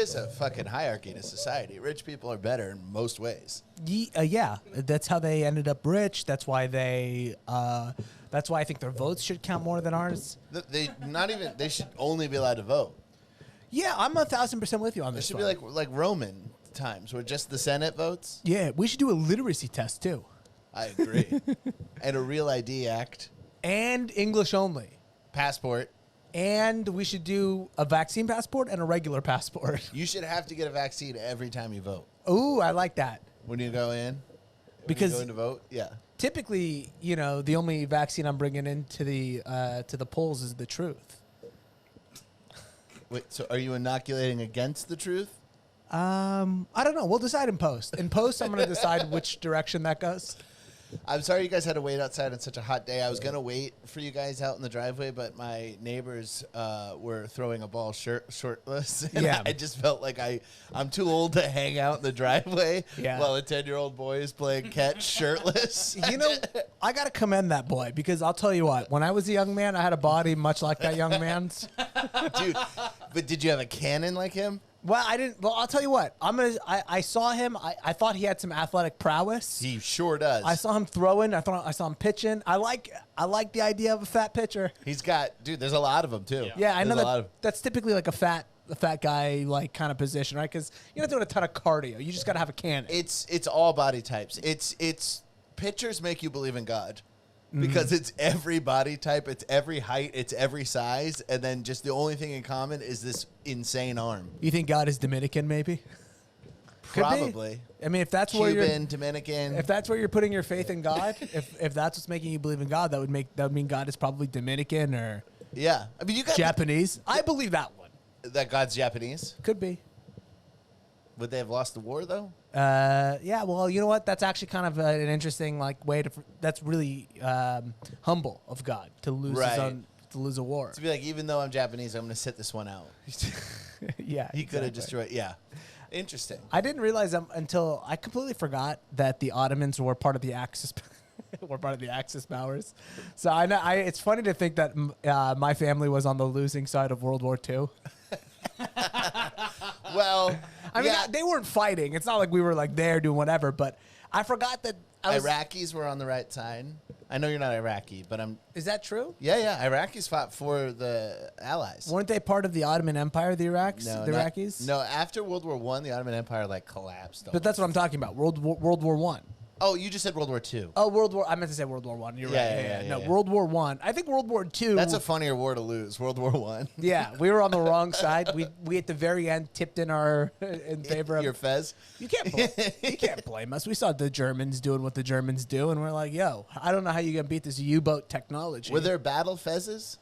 is a fucking hierarchy to society. Rich people are better in most ways. Yeah, that's how they ended up rich. That's why they. That's why I think their votes should count more than ours. They should only be allowed to vote. Yeah, I'm 1,000% with you on It this. should be like Roman times, where just the Senate votes. Yeah, we should do a literacy test too, I agree. And a Real ID Act. and English only. Passport. And we should do a vaccine passport and a regular passport. You should have to get a vaccine every time you vote. Ooh, I like that. When you go in? Because when you go in to vote? Yeah. typically, the only vaccine I'm bringing into the polls is the truth. Wait, so are you inoculating against the truth? I don't know. We'll decide in post. In post, I'm going to decide which direction that goes. I'm sorry you guys had to wait outside on such a hot day. I was going to wait for you guys out in the driveway, but my neighbors were throwing a ball shirtless. And Yeah. I just felt like I'm too old to hang out in the driveway Yeah. while a 10-year-old boy is playing catch shirtless. I got to commend that boy because I'll tell you what. When I was a young man, I had a body much like that young man's. Dude, but did you have a cannon like him? Well, I didn't. Well, I'll tell you what. I saw him. I thought he had some athletic prowess. He sure does. I saw him throwing. I saw him pitching. I like the idea of a fat pitcher. He's got, dude, there's a lot of them, too. Yeah, I know There's a lot of that's typically like a fat guy like kind of position, right? Because you're not doing a ton of cardio. You just got to have a cannon. It's all body types. It's pitchers make you believe in God. Because it's every body type, it's every height, it's every size, and then just the only thing in common is this insane arm. You think God is Dominican, maybe? Could be. Probably. I mean, if that's where Cuban, Dominican. if that's where you're putting your faith in God, if that's what's making you believe in God, that would mean God is probably Dominican or Yeah. I mean, you got Japanese. I believe that one. that God's Japanese. Could be. Would they have lost the war, though? Yeah, well, you know what? That's actually kind of an interesting way to. That's really humble of God to lose Right. to lose a war. To be like, even though I'm Japanese, I'm going to sit this one out. Yeah, He could have exactly. destroyed. Yeah. Interesting. I didn't realize until I completely forgot that the Ottomans were part of the Axis. Were part of the Axis powers. So I know. It's funny to think that my family was on the losing side of World War II. Well, I mean, yeah, they weren't fighting. It's not like we were like there doing whatever. But I forgot that. Iraqis were on the right side. I know you're not Iraqi, but I'm. Is that true? Yeah. Iraqis fought for the Allies. Weren't they part of the Ottoman Empire? The Iraqis. No, the not- Iraqis. No, after World War I, the Ottoman Empire collapsed. But that's what I'm talking about. World War One. Oh, you just said World War II. Oh, World War. I meant to say World War One. You're right. Yeah, No, yeah. World War One. I think World War Two. That's a funnier war to lose. World War I. Yeah, we were on the wrong side. We at the very end tipped in favor of Your Fez. You can't blame us. We saw the Germans doing what the Germans do, and we're like, yo, I don't know how you're gonna beat this U-boat technology. Were there battle Fezes?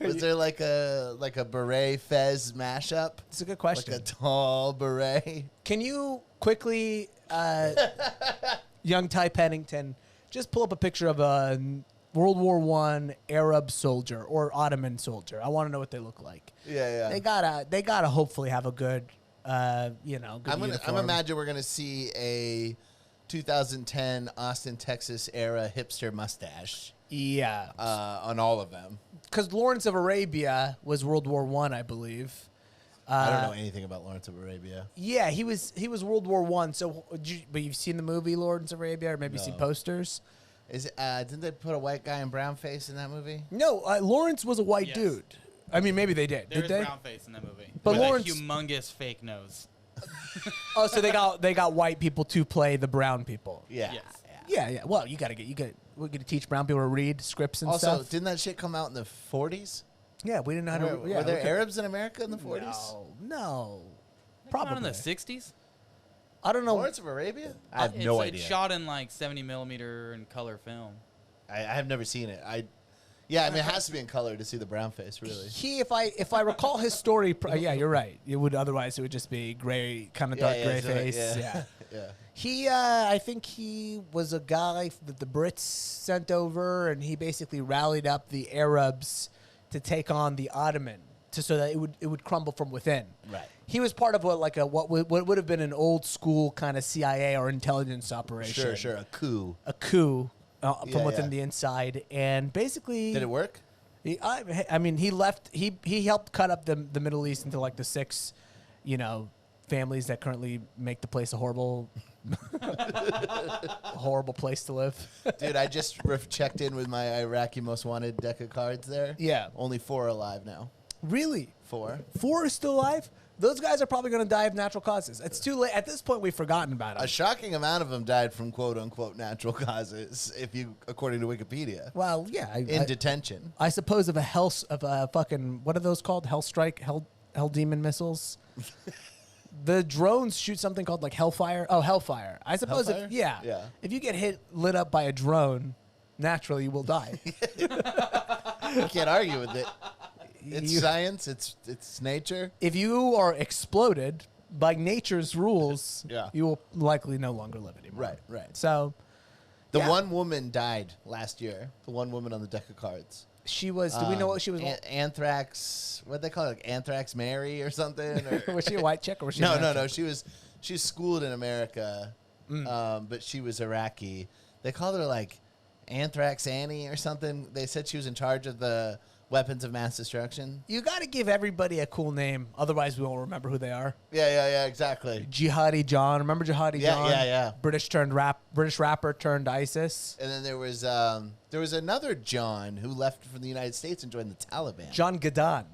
Was there like a beret Fez mashup? It's a good question. Like a tall beret. Can you quickly, young Ty Pennington, just pull up a picture of a World War I Arab soldier or Ottoman soldier? I want to know what they look like. Yeah. They gotta hopefully have a good, good I'm uniform. imagine we're gonna see a 2010 Austin, Texas era hipster mustache. Yeah, On all of them. because Lawrence of Arabia was World War I, I believe. I don't know anything about Lawrence of Arabia. Yeah, he was World War I. So, but you've seen the movie Lawrence of Arabia, or maybe No. seen posters? Didn't they put a white guy in brown face in that movie? No, Lawrence was a white Yes. dude. I mean, maybe they did. There Did is they? brown face in that movie. But With Lawrence- a humongous fake nose. Oh, so they got white people to play the brown people. Yeah. Yes. Yeah. Well, we're gonna teach brown people to read scripts and Also, stuff. didn't that shit come out in the 40s? Yeah, we didn't know how to. Were there Arabs in America in the 40s? No. Probably Probably in the 60s. I don't know. Lawrence of Arabia? I have It's no like idea. shot in like 70 millimeter in color film. I have never seen it. I mean, it has to be in color to see the brown face, really. If I recall his story, yeah, you're right. It would just be gray, kind of dark gray face. Yeah. Yeah. He, I think he was a guy that the Brits sent over, and he basically rallied up the Arabs to take on the Ottoman, so that it would crumble from within. Right. He was part of what would have been an old school kind of CIA or intelligence operation. Sure. A coup. A coup from Yeah, within yeah. the inside, and basically, Did it work? I mean, he left. He helped cut up the Middle East into like the six families that currently make the place a horrible, horrible place to live. Dude, I just checked in with my Iraqi most wanted deck of cards there. Yeah. Only 4 alive now. Really? 4. 4 are still alive? Those guys are probably going to die of natural causes. It's too late. At this point, we've forgotten about A them. shocking amount of them died from quote unquote natural causes, according to Wikipedia. Well, yeah. In detention. I suppose of a fucking, what are those called? Hellstrike? Hell demon missiles? The drones shoot something called like Hellfire. Oh, Hellfire. I suppose Hellfire? if if you get lit up by a drone, naturally you will die. You can't argue with it. It's science. It's nature. If you are exploded by nature's rules, Yeah. you will likely no longer live anymore. Right. So The yeah. one woman died last year. The one woman on the deck of cards. she was. Do we know what she was? Anthrax. What they call it? Like Anthrax Mary or something? Or Was she a white chick or was she? No, a black no. chick? She's schooled in America, but she was Iraqi. They called her like Anthrax Annie or something. They said she was in charge of the weapons of mass destruction. You got to give everybody a cool name, otherwise we won't remember who they are. Yeah, exactly. Jihadi John, remember Jihadi John? Yeah. British rapper turned ISIS. And then there was another John who left from the United States and joined the Taliban. John Gaddan,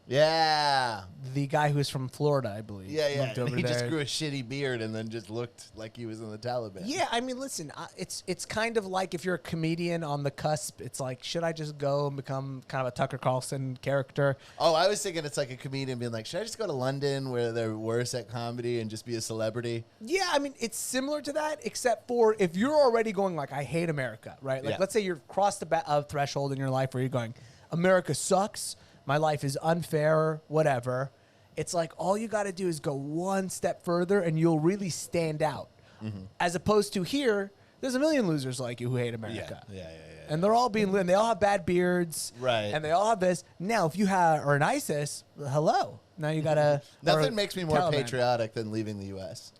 Yeah. the guy who's from Florida, I believe. Yeah. Moved over He just there. grew a shitty beard and then just looked like he was in the Taliban. Yeah, I mean, listen, it's kind of like if you're a comedian on the cusp, it's like, should I just go and become kind of a Tucker Carlson character? Oh, I was thinking it's like a comedian being like, should I just go to London where they're worse at comedy and just be a celebrity? Yeah, I mean, it's similar to that, except for if you're already going like, I hate America, right? Like, Yeah. let's say you're crossed a threshold in your life where you're going, America sucks, my life is unfair, whatever. It's like all you got to do is go one step further and you'll really stand out. As opposed to here, there's a million losers like you who hate America. Yeah. And they're all and they all have bad beards. Right. And they all have this. Now, if you are an ISIS, hello. Now you got to. Nothing makes me more patriotic than leaving the U.S.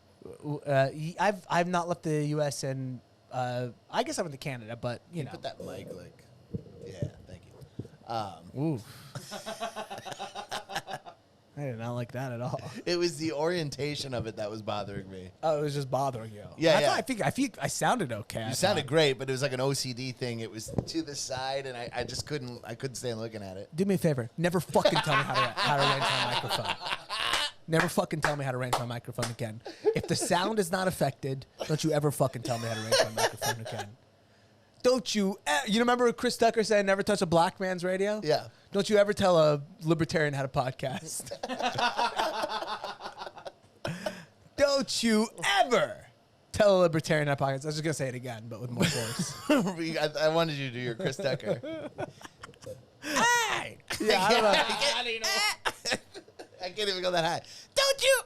I've not left the U.S. and I guess I went to Canada, but you know. Put that mic like, yeah, thank you. Ooh. I did not like that at all. It was the orientation of it that was bothering me. Oh, it was just bothering you. Yeah. I think I sounded okay. You sounded great, but it was like an OCD thing. It was to the side, and I just couldn't stand looking at it. Do me a favor. Never fucking tell me how to arrange my microphone. Never fucking tell me how to arrange my microphone again. If the sound is not affected, don't you ever fucking tell me how to arrange my microphone again. Don't you? You remember Chris Tucker said, "Never touch a black man's radio"? Yeah. Don't you ever tell a libertarian how to podcast? Don't you ever tell a libertarian how to podcast? I was just gonna say it again, but with more force. I wanted you to do your Chris Tucker. Hey! Yeah, I don't know. I can't even go that high. Don't you?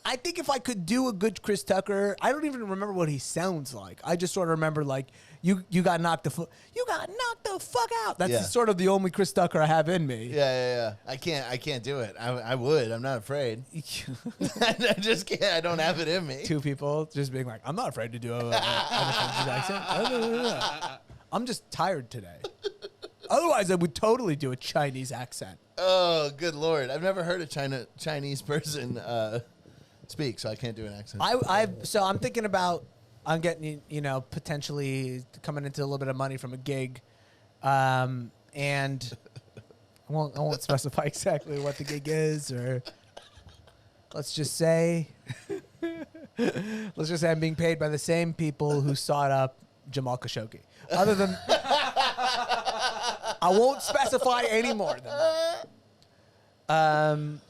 I think if I could do a good Chris Tucker, I don't even remember what he sounds like. I just sort of remember like you got knocked the fuck out. That's sort of the only Chris Tucker I have in me. Yeah. I can't do it. I would. I'm not afraid. I just can't. I don't have it in me. Two people just being like, I'm not afraid to do an offensive accent. I'm just tired today. Otherwise, I would totally do a Chinese accent. Oh, good Lord. I've never heard a Chinese person speak, so I can't do an accent. So I'm thinking about, I'm getting, potentially coming into a little bit of money from a gig. And I won't specify exactly what the gig is, or let's just say I'm being paid by the same people who sought up Jamal Khashoggi. Other than, I won't specify any more than that.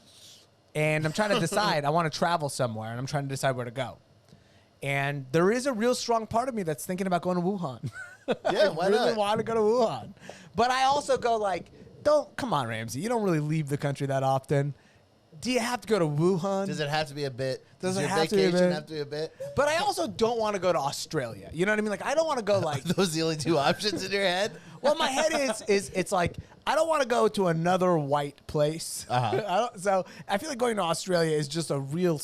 And I'm trying to decide. I want to travel somewhere, and I'm trying to decide where to go. And there is a real strong part of me that's thinking about going to Wuhan. Yeah, why I really not? want to go to Wuhan. But I also go like, come on, Ramsey. You don't really leave the country that often. Do you have to go to Wuhan? Does it have to be a bit? Does it your have to be a vacation bit? have to be a bit? But I also don't want to go to Australia. You know what I mean? Like, I don't want to go like. Those the only two options in your head? Well, my head is it's like I don't want to go to another white place. So I feel like going to Australia is just a real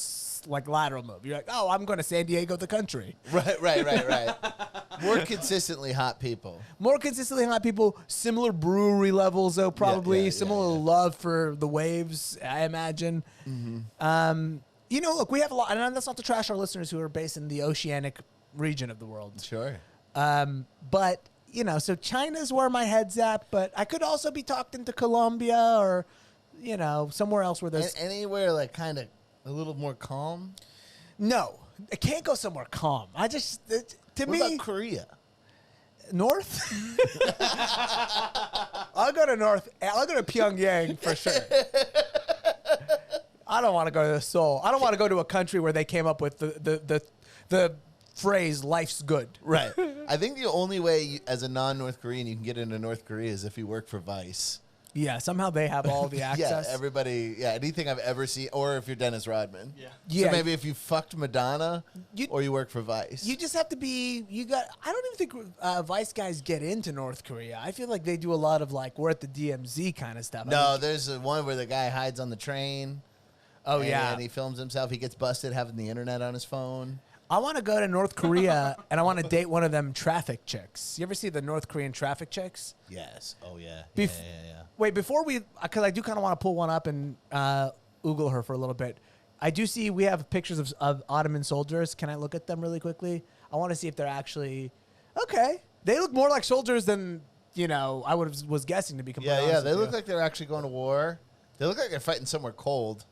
like lateral move. You're like, oh, I'm going to San Diego, the country. Right. More consistently hot people. More consistently hot people, similar brewery levels, though, probably. yeah, Similar yeah. love for the waves, I imagine. You know, look, we have a lot, and that's not to trash our listeners who are based in the oceanic region of the world. Sure. But, you know, so China's where my head's at, but I could also be talked into Colombia or, you know, somewhere else where there's... Anywhere like kind of a little more calm. No, I can't go somewhere calm. I just, to What me... about Korea? North? I'll go to North. I'll go to Pyongyang for sure. I don't want to go to Seoul. I don't want to go to a country where they came up with the phrase "life's good." Right. I think the only way as a non-North Korean you can get into North Korea is if you work for Vice. Yeah, somehow they have all the access. Yeah, everybody. Yeah, anything I've ever seen, or if you're Dennis Rodman. Yeah. So maybe if you fucked Madonna, You- or you work for Vice. You just have to be. I don't even think Vice guys get into North Korea. I feel like they do a lot of like we're at the DMZ kind of stuff. No, there's one where the guy hides on the train. Oh yeah. And he films himself. He gets busted having the internet on his phone. I want to go to North Korea and I want to date one of them traffic chicks. You ever see the North Korean traffic chicks? Yes. Oh yeah. Bef- yeah. Wait, before we, because I do kind of want to pull one up and oogle her for a little bit. I do see we have pictures of Ottoman soldiers. Can I look at them really quickly? I want to see if they're actually okay. They look more like soldiers than I was guessing, to be completely honest. Yeah. They with look you. like they're actually going to war. They look like they're fighting somewhere cold.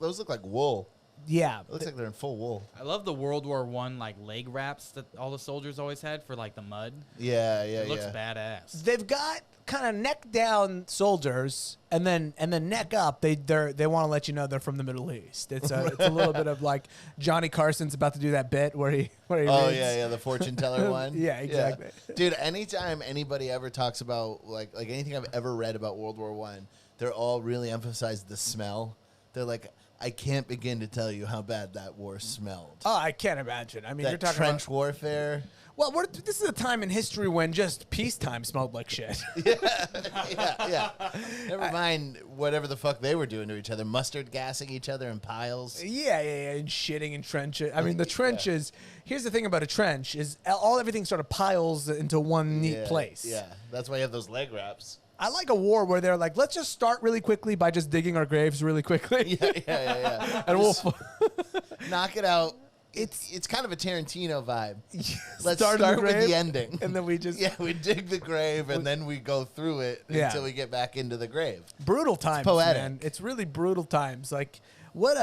Those look like wool. Yeah. It looks like they're in full wool. I love the World War I like leg wraps that all the soldiers always had for like the mud. Yeah. It looks badass. They've got kind of neck down soldiers, and then neck up. They want to let you know they're from the Middle East. It's a little bit of like Johnny Carson's about to do that bit where he Oh reads. yeah, the fortune teller one. Yeah, exactly. Dude, anytime anybody ever talks about like anything I've ever read about World War One, they're all really emphasize the smell. They're like, I can't begin to tell you how bad that war smelled. Oh, I can't imagine. I mean, you're That talking trench about, warfare. well, this is a time in history when just peacetime smelled like shit. Yeah. Never mind whatever the fuck they were doing to each other, mustard gassing each other in piles. Yeah, and shitting in trenches. I mean, the trenches. Here's the thing about a trench is everything sort of piles into one neat place. Yeah, that's why you have those leg wraps. I like a war where they're like, let's just start really quickly by just digging our graves really quickly. Yeah. And we'll Knock it out. It's kind of a Tarantino vibe. Let's Start start, in the with grave, the ending. and then we just we dig the grave and then we go through it until we get back into the grave. brutal times, poetic. man. It's really brutal times. Like what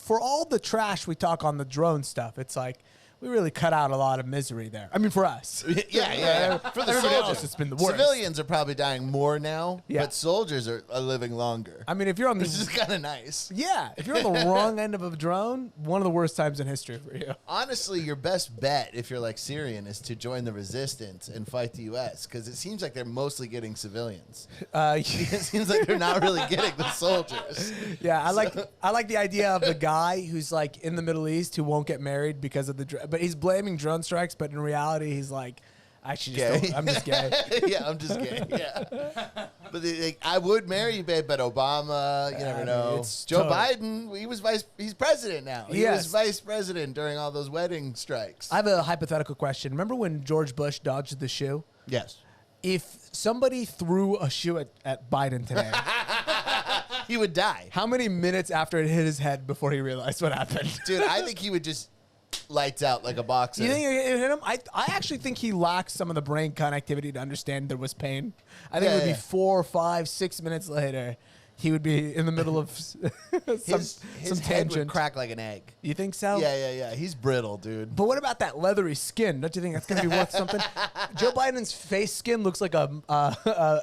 for all the trash we talk on the drone stuff, it's like we really cut out a lot of misery there. I mean, for us. Yeah. For the Everybody else, soldiers, it's been the worst. Civilians are probably dying more now, Yeah. but soldiers are living longer. I mean, if you're on Which is the kind of nice. if you're on the wrong end of a drone, one of the worst times in history for you. Honestly, your best bet if you're like Syrian is to join the resistance and fight the U.S. because it seems like they're mostly getting civilians. It seems like they're not really getting the soldiers. Yeah, I like the idea of the guy who's like in the Middle East who won't get married because of but he's blaming drone strikes, but in reality he's like, actually, I'm just gay. Yeah, I'm just gay. Yeah, but I would marry you, babe. But Obama, you never know. it's Joe total- Biden, he's president now. He Yes. was vice president during all those wedding strikes. I have a hypothetical question. Remember when George Bush dodged the shoe? Yes, If somebody threw a shoe at Biden today, he would die, how many minutes after it hit his head before he realized what happened? dude. I think he would just lights out like a boxer. You think it hit him? I actually think he lacks some of the brain connectivity to understand there was pain. I think it would be 4, 5, 6 minutes later, he would be in the middle of some his head tangent. would crack like an egg. You think so? Yeah. He's brittle, dude. But what about that leathery skin? Don't you think that's going to be worth something? Joe Biden's face skin looks like a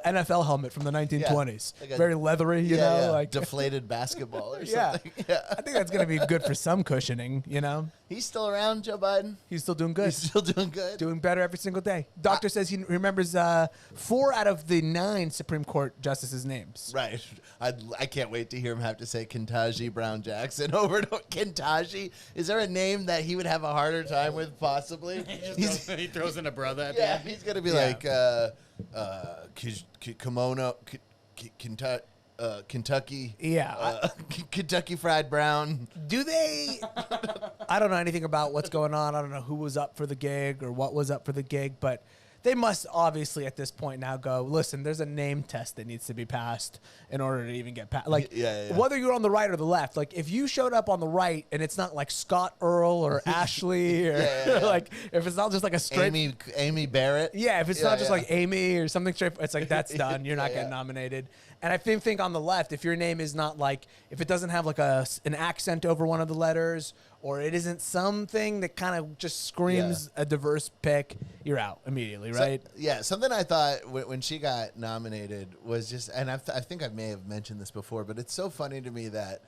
NFL helmet from the 1920s. Like a- Very leathery, you know? Like deflated basketball or yeah. something. Yeah. I think that's going to be good for some cushioning, you know? He's still around, Joe Biden. He's still doing good. He's still doing good. Doing better every single day. Doctor says he remembers 4 out of the 9 Supreme Court justices' names. Right. I can't wait to hear him have to say Kentaji Brown Jackson over and over. Kentaji? Is there a name that he would have a harder time with, possibly? He throws in a brother at the Yeah, end. he's going to be like kimono, Kentucky. Yeah. Kentucky Fried Brown. Do they I don't know anything about what's going on. I don't know who was up for the gig or what was up for the gig, but they must obviously at this point now go, listen, there's a name test that needs to be passed in order to even get passed. Like, whether you're on the right or the left, like if you showed up on the right and it's not like Scott Earl or Ashley or like if it's not just like a straight Amy Barrett. Yeah, if it's not just like Amy or something straight, it's like that's done. You're not getting nominated. And I think on the left, if your name is not like, if it doesn't have like an accent over one of the letters, or it isn't something that kind of just screams a diverse pick, you're out immediately, right? So, something I thought when she got nominated was just, and I think I may have mentioned this before, but it's so funny to me that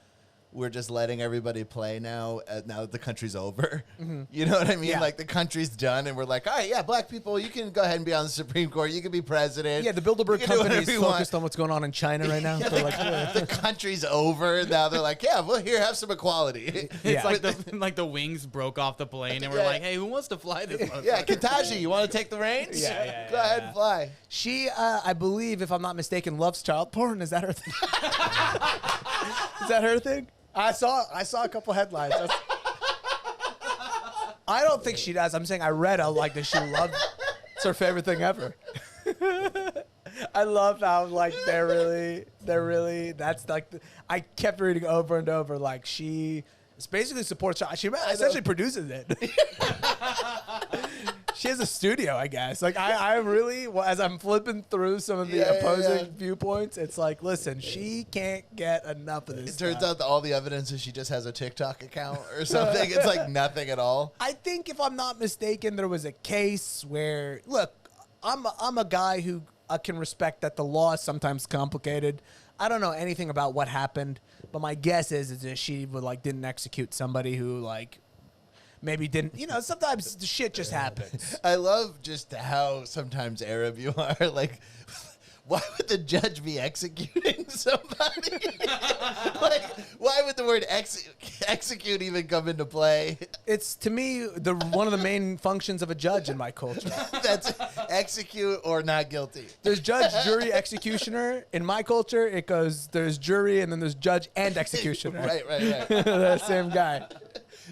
we're just letting everybody play now that the country's over. Mm-hmm. You know what I mean? Yeah. Like the country's done and we're like, all right, black people, you can go ahead and be on the Supreme Court. You can be president. Yeah, the Bilderberg company is focused on what's going on in China right now. They're like, the country's over. Now they're like, here, have some equality. It's like the wings broke off the plane and we're like, hey, who wants to fly this motherfucker? Yeah, Kataji, you want to take the reins? Go ahead and fly. She, I believe, if I'm not mistaken, loves child porn. Is that her thing? Is that her thing? I saw a couple headlines. I don't think she does. I'm saying I read that she loved. It's her favorite thing ever. I love how they're really. That's like I kept reading over and over. Like she basically supports. She essentially produces it. She has a studio, I guess. Like I really, as I'm flipping through some of the opposing viewpoints, it's like, listen, she can't get enough of this. It turns out that all the evidence is she just has a TikTok account or something. It's like nothing at all. I think, if I'm not mistaken, there was a case where, look, I'm a guy who can respect that the law is sometimes complicated. I don't know anything about what happened, but my guess is that she didn't execute somebody who maybe didn't, sometimes the shit just happens. I love just how sometimes Arab you are. Like, why would the judge be executing somebody? Why would the word execute even come into play? It's, to me, one of the main functions of a judge in my culture. That's execute or not guilty. There's judge, jury, executioner. In my culture, it goes, there's jury, and then there's judge and executioner. Right. The same guy.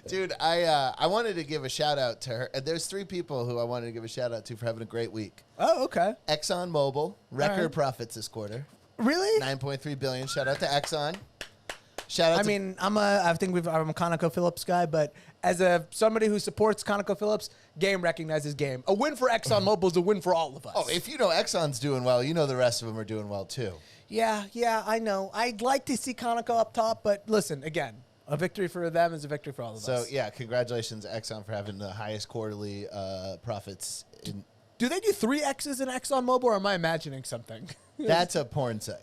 Dude, I wanted to give a shout out to her. There's 3 people who I wanted to give a shout out to for having a great week. Oh, okay. ExxonMobil, record profits this quarter. Really? $9.3 billion. Shout out to Exxon. Shout out. I'm a ConocoPhillips guy, but as somebody who supports ConocoPhillips, game recognizes game. A win for ExxonMobil is a win for all of us. Oh, if you know Exxon's doing well, you know the rest of them are doing well too. Yeah, I know. I'd like to see Conoco up top, but listen, again, a victory for them is a victory for all of us. So, yeah, congratulations, Exxon, for having the highest quarterly profits. Do they do 3 X's in ExxonMobil, or am I imagining something? That's a porn site.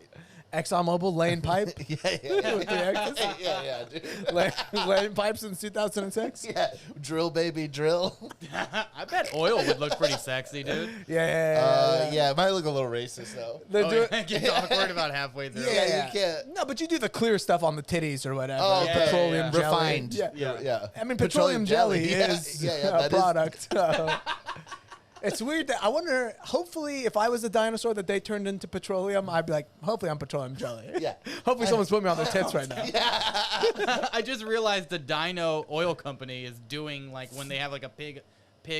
ExxonMobil laying pipe? Yeah. With 3 X's? Yeah, dude. Laying pipe since 2006? Yeah. Drill, baby, drill. I bet oil would look pretty sexy, dude. Yeah. It might look a little racist, though. It gets awkward about halfway through. Yeah, you can't. No, but you do the clear stuff on the titties or whatever. Oh, petroleum jelly. Refined. Yeah. I mean, petroleum jelly is a product. It's weird that I wonder, hopefully, if I was a dinosaur that they turned into petroleum, I'd be like, hopefully I'm petroleum jelly. Yeah. Hopefully someone's putting me on their tits right now. I just realized the Dino Oil Company is doing, when they have, a pig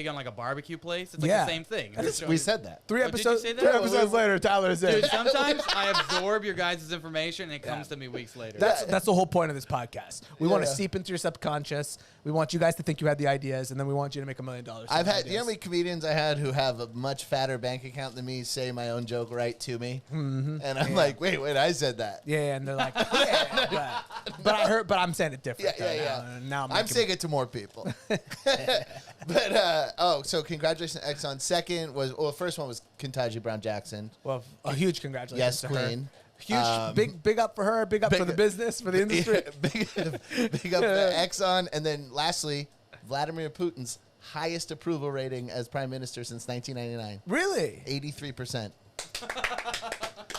on, a barbecue place. It's, the same thing. We said that. 3 episodes, did you say that? 3 episodes later, Tyler's in. Dude, sometimes I absorb your guys' information and it comes to me weeks later. That's the whole point of this podcast. We want to seep into your subconscious. We want you guys to think you had the ideas, and then we want you to make $1 million. I've had, you know how many comedians I had who have a much fatter bank account than me say my own joke right to me? Mm-hmm. And I'm like, wait, I said that. Yeah, and they're like, but I'm saying it different. Yeah. Now I'm saying it to more people. But, so congratulations to Exxon. Second was, first one was Kentaji Brown Jackson. Well, a huge congratulations to queen. her. Huge, big up for her, big up for the business, for the industry. Big up to Exxon. And then lastly, Vladimir Putin's highest approval rating as prime minister since 1999. Really? 83%.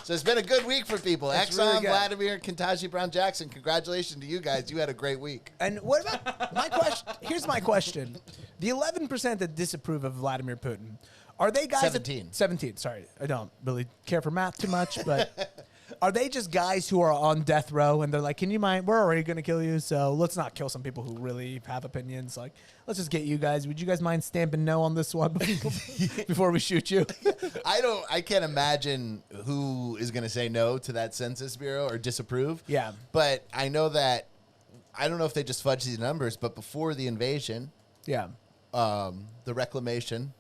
So it's been a good week for people. That's Exxon, really Vladimir, Kentaji Brown Jackson. Congratulations to you guys. You had a great week. And what about my question? Here's my question. The 11% that disapprove of Vladimir Putin, are they guys 17. 17, sorry. I don't really care for math too much, but Are they just guys who are on death row and they're like, can you mind? We're already going to kill you, so let's not kill some people who really have opinions. Like, let's just get you guys. Would you guys mind stamping no on this one before we shoot you? I can't imagine who is going to say no to that Census Bureau or disapprove. Yeah. But I know that, I don't know if they just fudged these numbers, but before the invasion, Yeah. the reclamation,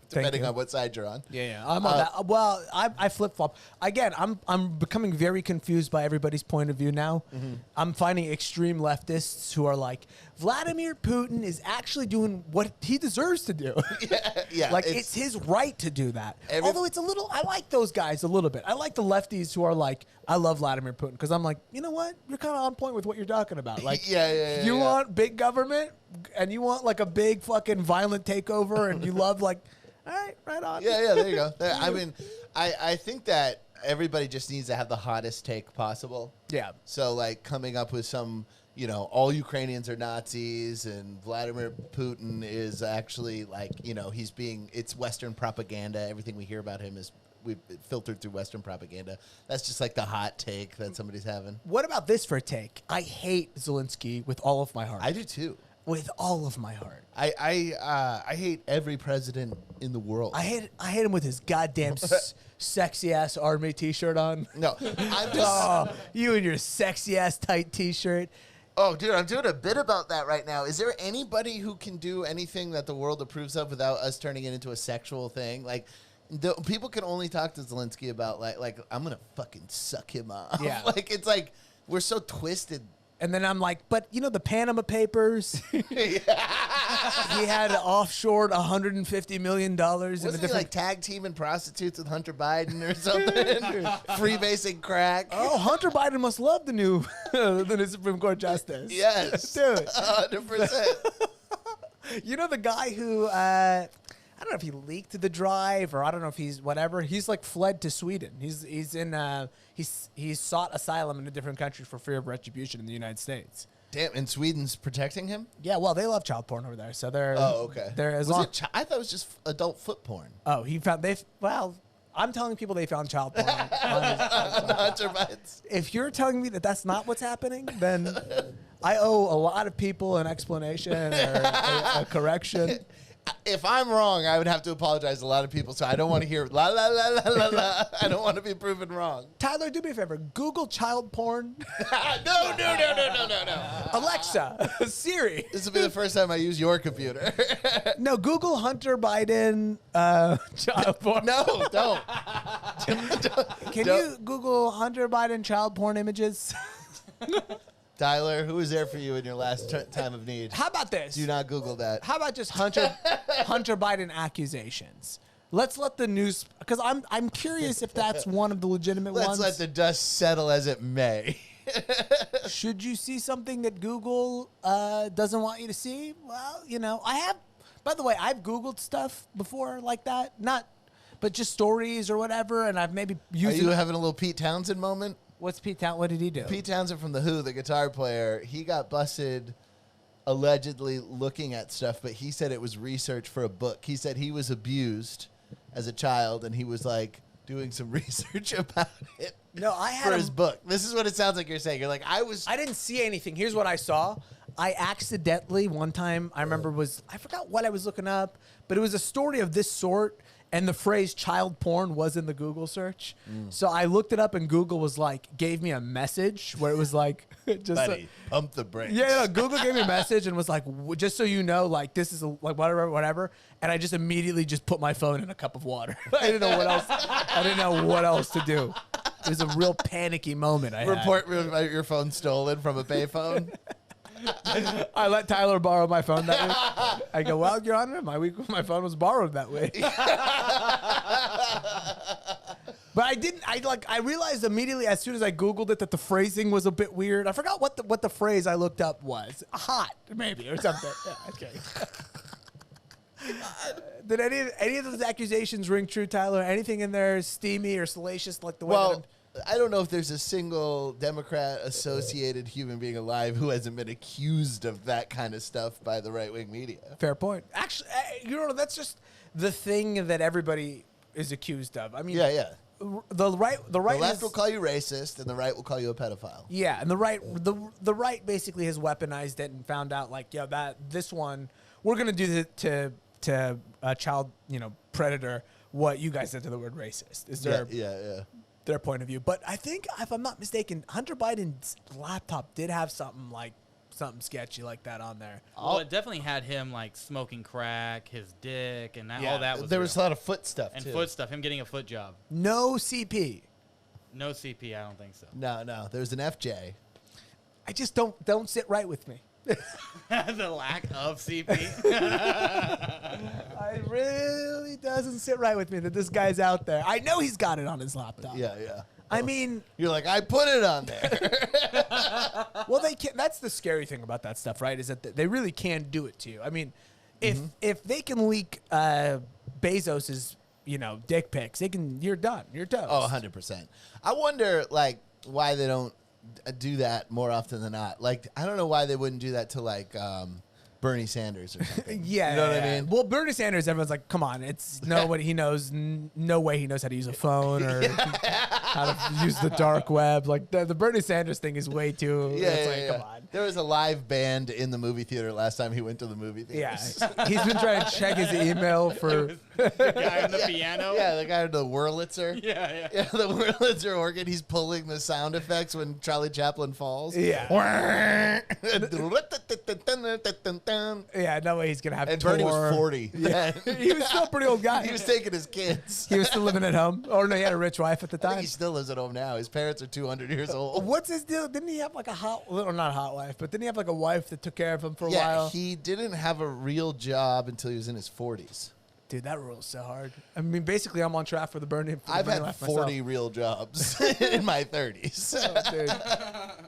depending on what side you're on. Yeah, I'm on that. Well, I flip flop again. I'm becoming very confused by everybody's point of view now. I'm finding extreme leftists who are like, Vladimir Putin is actually doing what he deserves to do. Yeah, like it's his right to do that. Although it's a little, I like those guys a little bit. I like the lefties who are like, I love Vladimir Putin because I'm like, you know what? You're kind of on point with what you're talking about. Like, you want big government and you want like a big fucking violent takeover and you love like. All right on. Yeah, there you go. I mean, I think that everybody just needs to have the hottest take possible. Yeah. So, like, coming up with some, all Ukrainians are Nazis and Vladimir Putin is actually, like, it's Western propaganda. Everything we hear about him is we've filtered through Western propaganda. That's just, like, the hot take that somebody's having. What about this for a take? I hate Zelensky with all of my heart. I do, too. With all of my heart. I hate every president in the world. I hate him with his goddamn sexy ass army T-shirt on. No, I'm just. Oh, you and your sexy ass tight T-shirt. Oh, dude, I'm doing a bit about that right now. Is there anybody who can do anything that the world approves of without us turning it into a sexual thing? Like, people can only talk to Zelensky about like I'm gonna fucking suck him off. Yeah, like it's like we're so twisted. And then I'm like, but the Panama Papers, he had offshored $150 million in a different like tag teaming prostitutes with Hunter Biden or something, freebasing crack. Oh, Hunter Biden must love the new Supreme Court justice. Yes, dude, 100%. The guy who I don't know if he leaked the drive or I don't know if he's whatever. He's like fled to Sweden. He's sought asylum in a different country for fear of retribution in the United States. Damn, and Sweden's protecting him? Yeah, well, they love child porn over there, so they're. Oh, okay. They're as was long. I thought it was just adult foot porn. Oh, I'm telling people they found child porn. Hunter Biden's. If you're telling me that that's not what's happening, then I owe a lot of people an explanation or a correction. If I'm wrong, I would have to apologize to a lot of people, so I don't want to hear la la la la la la. I don't want to be proven wrong. Tyler, do me a favor. Google child porn. No. Alexa, Siri. This will be the first time I use your computer. No, Google Hunter Biden child porn. No, don't. Can you Google Hunter Biden child porn images? Tyler, who was there for you in your last time of need? How about this? Do not Google that. How about just Hunter Biden accusations? Let's let the news, because I'm curious if that's one of the legitimate ones. Let's let the dust settle as it may. Should you see something that Google doesn't want you to see? Well, I have. By the way, I've Googled stuff before like that, but just stories or whatever, and I've maybe used. Are you having a little Pete Townsend moment? What's Pete Townsend? What did he do? Pete Townsend from The Who, the guitar player, he got busted allegedly looking at stuff, but he said it was research for a book. He said he was abused as a child, and he was like doing some research about it. No, I had for his book. This is what it sounds like you're saying. You're like, I didn't see anything. Here's what I saw. I accidentally one time, I remember I forgot what I was looking up, but it was a story of this sort. And the phrase child porn was in the Google search. So I looked it up and Google was like, gave me a message where it was like, buddy, pump the brakes. Yeah, Google gave me a message and was like, just so you know, like this is like whatever. And I just immediately just put my phone in a cup of water. I didn't know what else. I didn't know what else to do. It was a real panicky moment. Report your phone stolen from a payphone. I let Tyler borrow my phone that week. I go, well, Your Honor, my phone was borrowed that week. But I didn't. I realized immediately as soon as I Googled it that the phrasing was a bit weird. I forgot what the phrase I looked up was. Hot, maybe, or something. Yeah, okay. Did any of those accusations ring true, Tyler? Anything in there steamy or salacious like the way? Well, I don't know if there's a single Democrat-associated human being alive who hasn't been accused of that kind of stuff by the right-wing media. Fair point. Actually, that's just the thing that everybody is accused of. I mean, yeah. the right The left is, will call you racist, and the right will call you a pedophile. yeah, and the right basically has weaponized it and found out like, yeah, that this one we're gonna do to a child, predator what you guys said to the word racist is their point of view. But I think if I'm not mistaken, Hunter Biden's laptop did have something sketchy like that on there. Well, it definitely had him like smoking crack, his dick, and Yeah. all that was There real. was a lot of foot stuff and too. foot stuff. Him getting a foot job. No CP. No CP, I don't think so. No. There's an FJ. I just don't sit right with me. The lack of CP. It really doesn't sit right with me that this guy's out there. I know he's got it on his laptop. Yeah. I mean, You're like, I put it on there. well, they can. That's the scary thing about that stuff, right? Is that they really can do it to you. I mean, if they can leak Bezos's, dick pics, you're done. You're toast. Oh, 100%. I wonder, like, why they don't do that more often than not. Like, I don't know why they wouldn't do that to, like, Bernie Sanders or something. Yeah, You know what I mean? Well, Bernie Sanders, everyone's like, come on, it's nobody he knows, no way he knows how to use a phone or how to use the dark web. Like the Bernie Sanders thing is way too. Come on. There was a live band in the movie theater last time he went to the movie Yeah, theater. he's been trying to check his email for. The guy on the piano. Yeah, the guy with the Wurlitzer. Yeah. Yeah, the Wurlitzer organ. He's pulling the sound effects when Charlie Chaplin falls. Yeah. And Yeah, no way he's gonna have. Bernie tour. was 40. Yeah. He was still a pretty old guy. He was taking his kids. He was still living at home. Or no, he had a rich wife at the I think time. he still lives at home now. His parents are 200 years old. What's his deal? Didn't he have like a not a hot wife, but didn't he have like a wife that took care of him for a Yeah, while? he didn't have a real job until he was in his 40s. Dude, that rule's so hard. I mean, basically, I'm on track for the Bernie. I've had life 40 real jobs in my 30s. myself. Dude,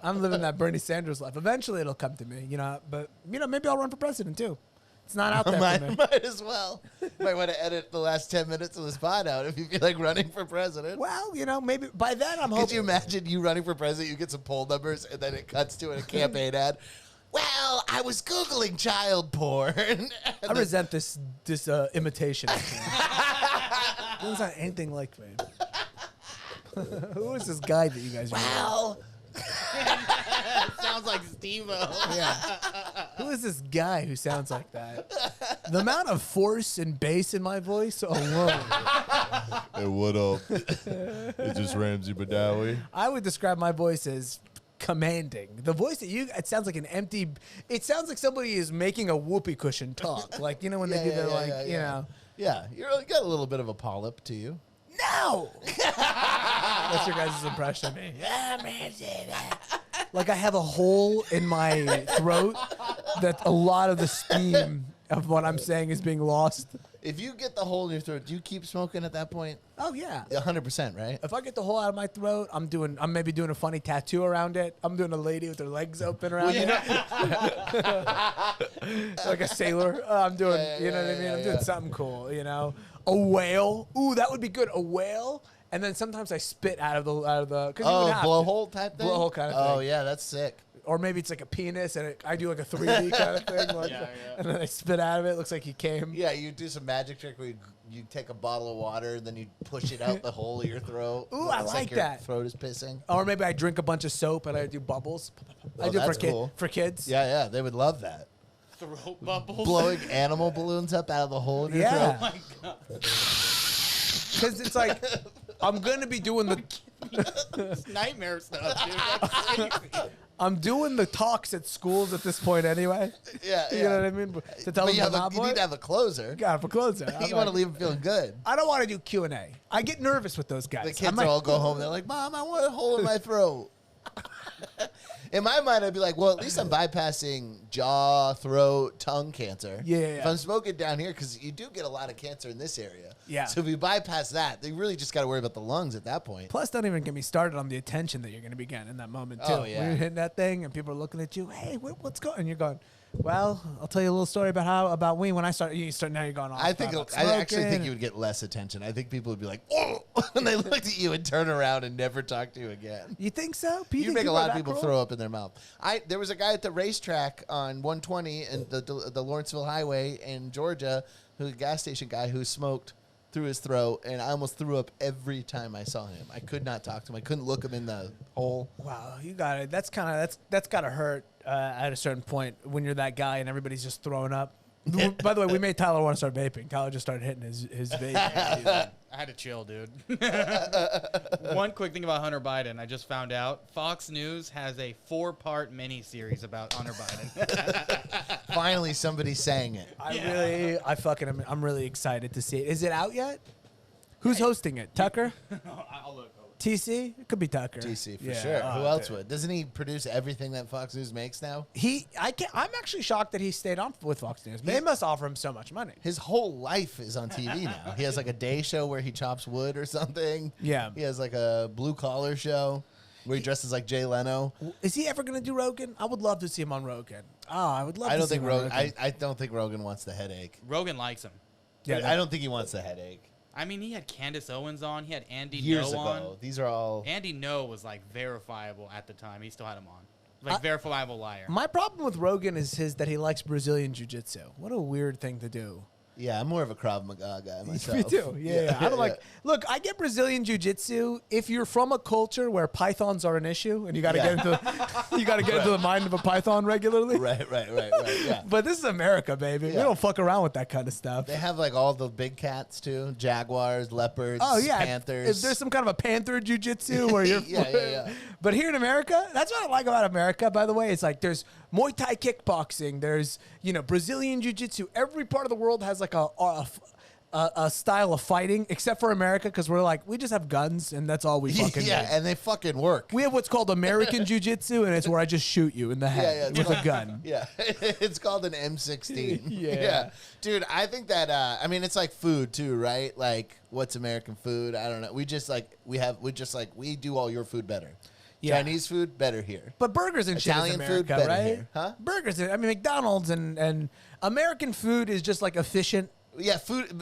I'm living that Bernie Sanders life. Eventually, it'll come to me, But maybe I'll run for president too. It's not out there for me. might as well. Might want to edit the last 10 minutes of the spot out if you feel like running for president. Well, maybe by then I'm hoping. Could you imagine you running for president? You get some poll numbers, and then it cuts to a campaign ad. Well, I was Googling child porn. I resent this imitation. Of me. It's not anything like me. Who is this guy that you guys? Well, Sounds like Steve-O. Yeah. Who is this guy who sounds like that? The amount of force and bass in my voice alone. Hey, what up? It's just Ramsey Badawi. I would describe my voice as commanding. The voice that it sounds like an empty, it sounds like somebody is making a whoopee cushion talk. Like, when they do their, Yeah, you got a little bit of a polyp to you. no! That's your guys' impression of me. Like I have a hole in my throat that a lot of the steam of what I'm saying is being lost. If you get the hole in your throat, do you keep smoking at that point? Oh, yeah. 100%, right? If I get the hole out of my throat, I'm maybe doing a funny tattoo around it. I'm doing a lady with her legs open around it. Like a sailor. I'm doing, you know what I mean? I'm doing something cool, A whale. Ooh, that would be good. A whale. And then sometimes I spit out of the, cause you would have to. blowhole type thing? Blowhole kind of thing. Oh, yeah, that's sick. Or maybe it's like a penis and I do like a 3D kind of thing. Like and then I spit out of it. Looks like he came. Yeah, you do some magic trick where you take a bottle of water and then you push it out the hole of your throat. Ooh, I It's like your that. Throat is pissing. Or maybe I drink a bunch of soap and I do bubbles. I Oh, do that's for cool. for kids. Yeah, they would love that. Throat bubbles. Blowing animal balloons up out of the hole in your Yeah. throat. Oh my god. Because it's like, I'm going to be doing It's nightmare stuff, dude. That's crazy. I'm doing the talks at schools at this point anyway. Yeah, You know what I mean? To tell But them you need to have a closer. God, for closer. You want to leave them feeling good. I don't want to do Q&A. I get nervous with those guys. The kids all go home. They're like, Mom, I want a hole in my throat. In my mind, I'd be like, well, at least I'm bypassing jaw, throat, tongue cancer. Yeah. If I'm smoking down here, because you do get a lot of cancer in this area. Yeah. So if you bypass that, they really just got to worry about the lungs at that point. Plus, don't even get me started on the attention that you're going to be getting in that moment, too. Oh, yeah. When you're hitting that thing and people are looking at you, hey, what's going on? And you're going, well, I'll tell you a little story about me when I started. Now you're going off. I actually think you would get less attention. I think people would be like, "Whoa!" when they looked at you and turn around and never talk to you again. You think so? You make a lot of people throw up in their mouth. There was a guy at the racetrack on 120 and the Lawrenceville Highway in Georgia, who's a gas station guy who smoked through his throat, and I almost threw up every time I saw him. I could not talk to him. I couldn't look him in the hole. Wow, you got it. That's gotta hurt at a certain point when you're that guy and everybody's just throwing up. By the way, we made Tyler want to start vaping. Tyler just started hitting his vape. I had to chill, dude. One quick thing about Hunter Biden. I just found out Fox News has a 4-part mini-series about Hunter Biden. Finally, somebody's saying it. I'm really excited to see it. Is it out yet? Who's hosting it? Tucker? I'll look. TC? It could be Tucker. TC for Yeah. sure. Oh, Who else dude. would? Doesn't he produce everything that Fox News makes now? I'm actually shocked that he stayed on with Fox News. They must offer him so much money. His whole life is on TV now. He has like a day show where he chops wood or something. Yeah. He has like a blue collar show where he dresses like Jay Leno. Is he ever going to do Rogan? I would love to see him on Rogan. Oh, I would love I to don't see think him on Rogan. Rogan. I don't think Rogan wants the headache. Rogan likes him. Yeah, I don't think he wants the headache. I mean, he had Candace Owens on. He had Andy Years No ago. on. These are all. Andy No was like verifiable at the time. He still had him on. Like verifiable liar. My problem with Rogan is that he likes Brazilian jiu-jitsu. What a weird thing to do. Yeah, I'm more of a Krav Maga guy myself. Me too. Yeah. I don't like. Look, I get Brazilian jiu-jitsu if you're from a culture where pythons are an issue and you got to get into the mind of a python regularly. Right. Yeah. But this is America, baby. We Yeah. don't fuck around with that kind of stuff. They have like all the big cats too: jaguars, leopards, Oh yeah, panthers. If there's some kind of a panther jiu-jitsu where you're, Yeah. But here in America, that's what I like about America. By the way, it's like there's Muay Thai kickboxing, there's Brazilian jiu-jitsu. Every part of the world has like a style of fighting, except for America, because we just have guns and that's all we fucking yeah, need. and they fucking work. We have what's called American jiu-jitsu, and it's where I just shoot you in the head with a gun. Yeah, it's called an M16. Yeah. Dude, I think that it's like food too, right? Like, what's American food? I don't know. We do all your food better. Yeah. Chinese food better here. But burgers and shit Italian is food America, better right? here. Huh? Burgers. McDonald's and American food is just like efficient. Yeah,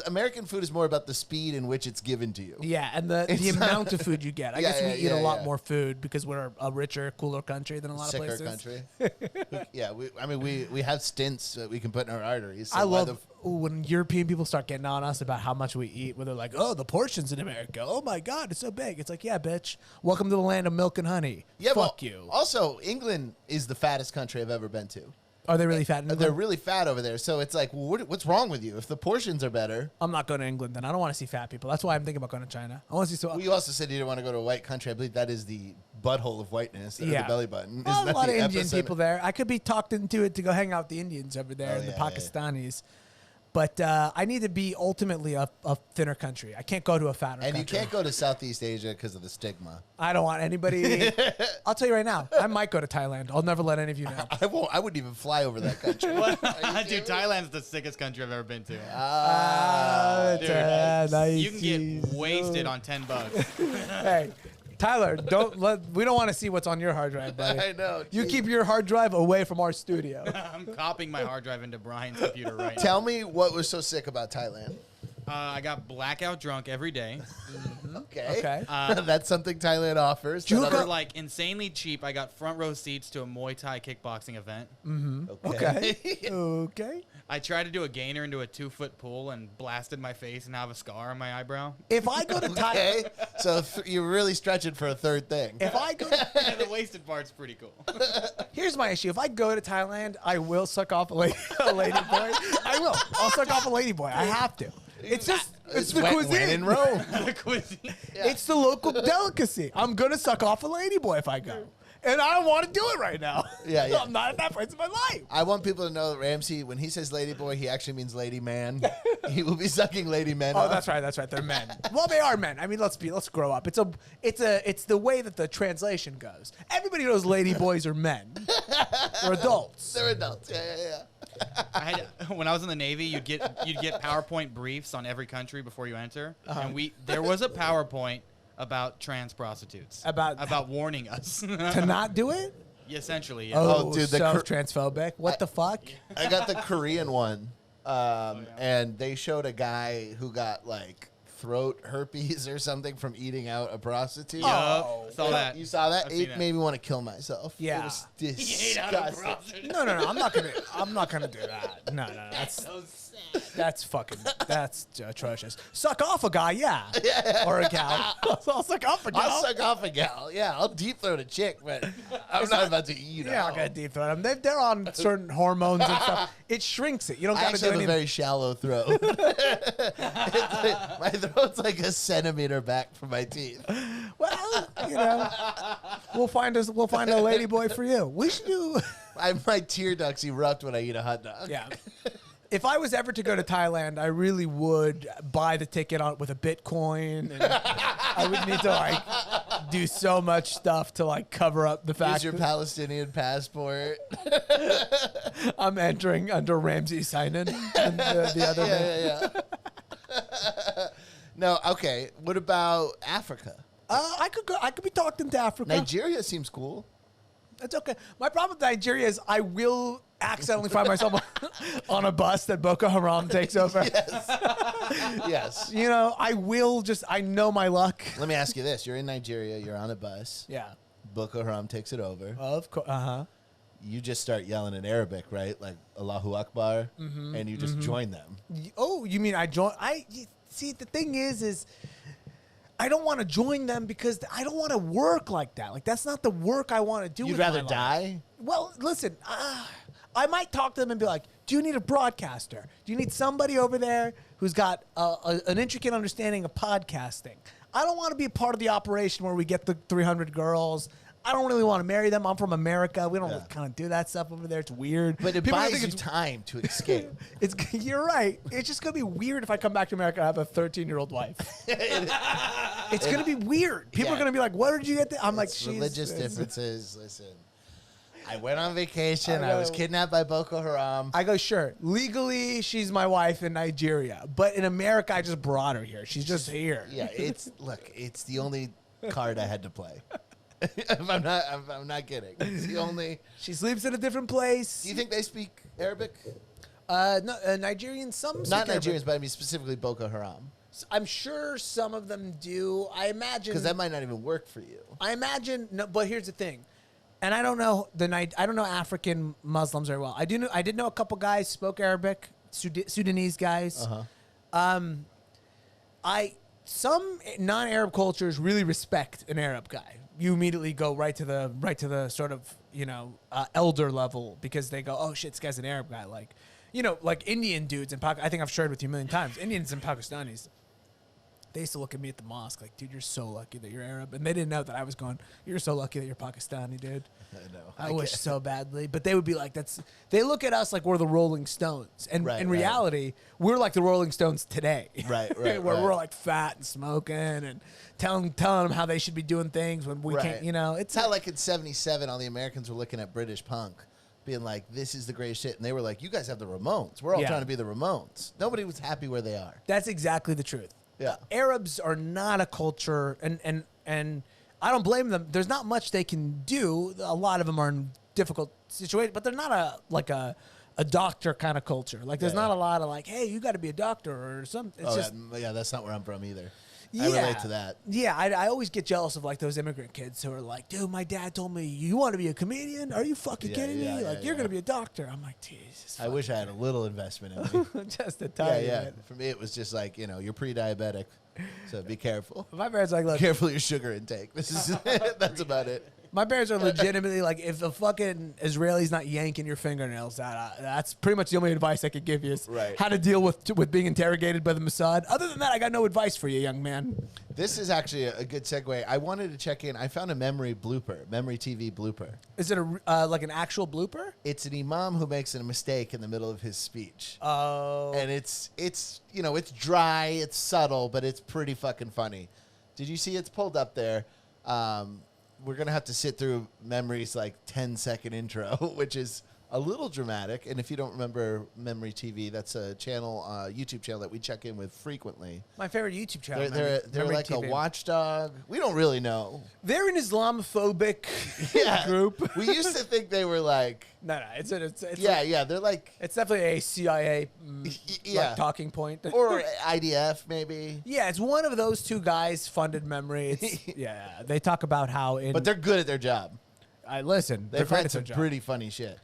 American food is more about the speed in which it's given to you. Yeah, and the amount of food you get. I guess we eat a lot more food because we're a richer, cooler country than a lot of places. Sicker country. Yeah, we have stints that we can put in our arteries. So I love when European people start getting on us about how much we eat, where they're like, oh, the portions in America. Oh, my God, it's so big. It's like, yeah, bitch. Welcome to the land of milk and honey. Yeah, Fuck you. Also, England is the fattest country I've ever been to. Are they really fat in They're England? really fat over there. So it's like, what's wrong with you? If the portions are better. I'm not going to England then. I don't want to see fat people. That's why I'm thinking about going to China. I want to see Well, you also said you didn't want to go to a white country. I believe that is the butthole of whiteness, or the belly button. Well, Isn't a that lot the of Indian epicenter? people there. I could be talked into it to go hang out with the Indians over there, and the Pakistanis. But I need to be ultimately a thinner country. I can't go to a fatter country. And you can't go to Southeast Asia because of the stigma. I don't want anybody. I'll tell you right now, I might go to Thailand. I'll never let any of you know. I won't. I wouldn't even fly over that country. Dude, Thailand's the sickest country I've ever been to. Nice. You can get wasted on $10. Hey, Tyler, we don't want to see what's on your hard drive, buddy. I know. You geez. keep your hard drive away from our studio. I'm copying my hard drive into Bryan's computer right now. Tell me what was so sick about Thailand. I got blackout drunk every day. Okay. Okay. That's something Thailand offers. For like insanely cheap, I got front row seats to a Muay Thai kickboxing event. Okay. Okay. I tried to do a gainer into a 2-foot pool and blasted my face and have a scar on my eyebrow. If I go to Thailand, Okay. So you're really stretching for a third thing. if I go, Yeah, the wasted part's pretty cool. here's my issue. If I go to Thailand, I will suck off a lady boy. I will. I'll suck off a lady boy. I have to. It's just it's the when cuisine. in Rome. The cuisine. It's the local delicacy. I'm gonna suck off a lady boy if I go, and I don't want to do it right now. Yeah. I'm not at that point in my life. I want people to know that Ramsey, when he says lady boy, he actually means lady man. He will be sucking lady men Oh, off. that's right. That's right. They're men. Well, they are men. I mean, let's grow up. It's the way that the translation goes. Everybody knows lady boys are men. They're adults. They're adults. Yeah. When I was in the Navy, you'd get PowerPoint briefs on every country before you enter, and there was a PowerPoint about trans prostitutes about warning us To not do it? essentially. Yeah. Oh, dude, the transphobic. What the fuck? I got the Korean one, and they showed a guy who got like throat herpes or something from eating out a prostitute. Yup, saw that. You saw that? I've seen It that. made me want to kill myself. Yeah. It was He ate out a disgusting. prostitute. No. I'm not gonna do that. No, that's fucking, that's atrocious. Suck off a guy, yeah. Or a gal. I'll suck off a gal. I'll suck off a gal. Yeah, I'll deep throat a chick, but I'm not about to eat her. Yeah, I'm gonna deep throat them. They're on certain hormones and stuff. It shrinks it. You don't I gotta actually do have a anything. very shallow throat. My throat's like a centimeter back from my teeth. Well, you know, we'll find a lady boy for you. We should do. My tear ducts erupt when I eat a hot dog. Yeah. If I was ever to go to Thailand, I really would buy the ticket on with a Bitcoin. And I would need to like do so much stuff to like cover up the fact Use your Palestinian passport. I'm entering under Ramsey sign-in and the other man. Yeah. No, okay. What about Africa? I could go. I could be talked into Africa. Nigeria seems cool. That's okay. My problem with Nigeria is I will accidentally find myself on a bus that Boko Haram takes over. Yes. You know, I know my luck. Let me ask you this. You're in Nigeria. You're on a bus. Yeah. Boko Haram takes it over. Of course. Uh-huh. You just start yelling in Arabic, right? Like Allahu Akbar. And you just join them. Oh, you mean I join? See, the thing is I don't want to join them because I don't want to work like that. Like, that's not the work I want to do. You'd with rather my life. die? Well, listen, I might talk to them and be like, do you need a broadcaster? Do you need somebody over there who's got an intricate understanding of podcasting? I don't want to be a part of the operation where we get the 300 girls. I don't really want to marry them. I'm from America. We don't kind of do that stuff over there. It's weird. But it buys you time to escape. You're right. It's just going to be weird if I come back to America and have a 13-year-old wife. It's going to be weird. People are going to be like, what did you get? I'm like, religious differences. Listen, I went on vacation. I was kidnapped by Boko Haram. I go, sure. Legally, she's my wife in Nigeria. But in America, I just brought her here. She's just here. Yeah, it's the only card I had to play. I'm not kidding. It's the only. She sleeps in a different place. Do you think they speak Arabic? No, Nigerians, some speak Not Arabic. Nigerians, but I mean specifically Boko Haram. I'm sure some of them do. I imagine Because that might not even work for you. I imagine. No, but here's the thing, and I don't know I don't know African Muslims very well. I did know a couple guys spoke Arabic, Sudanese guys. Some non-Arab cultures really respect an Arab guy. You immediately go right to the sort of, you know, elder level because they go, oh shit, this guy's an Arab guy. Like, you know, like Indian dudes in Pakistan. I think I've shared with you a million times. Indians and Pakistanis, they used to look at me at the mosque like, dude, you're so lucky that you're Arab. And they didn't know that I was going, you're so lucky that you're Pakistani, dude. I know. I wish so badly. But they would be like, they look at us like we're the Rolling Stones. And in reality, we're like the Rolling Stones today. Right. Where we're like fat and smoking and telling them how they should be doing things when we can't, you know. It's how like in 77, all the Americans were looking at British punk being like, this is the greatest shit. And they were like, you guys have the Ramones. We're all trying to be the Ramones. Nobody was happy where they are. That's exactly the truth. Yeah. Arabs are not a culture, and I don't blame them. There's not much they can do. A lot of them are in difficult situations, but they're not a doctor kind of culture. Like there's not a lot of like, hey, you got to be a doctor or something. It's that's not where I'm from either. Yeah. I relate to that. Yeah, I always get jealous of like those immigrant kids who are like, dude, my dad told me, you want to be a comedian? Are you fucking kidding me? Like, you're going to be a doctor. I'm like, Jesus. I wish I had a little investment in me. Just a tiny bit. For me, it was just like, you know, you're pre-diabetic, so be careful. My parents like, look. Be careful your sugar intake. This is that's about it. My parents are legitimately like, if the fucking Israeli's not yanking your fingernails out, that's pretty much the only advice I could give you is how to deal with being interrogated by the Mossad. Other than that, I got no advice for you, young man. This is actually a good segue. I wanted to check in. I found a memory TV blooper. Is it like an actual blooper? It's an imam who makes a mistake in the middle of his speech. Oh. And it's you know, it's dry, it's subtle, but it's pretty fucking funny. Did you see it's pulled up there? We're going to have to sit through Memory's like 10-second intro, which is a little dramatic. And if you don't remember Memory TV, that's a channel, YouTube channel that we check in with frequently. My favorite YouTube channel. They're like TV. A watchdog. We don't really know. They're an Islamophobic group. We used to think they were like... No, it's they're like... It's definitely a CIA like, talking point. Or IDF, maybe. Yeah, it's one of those two guys funded Memory. It's, they talk about how... But they're good at their job. Listen, They've had some pretty funny shit.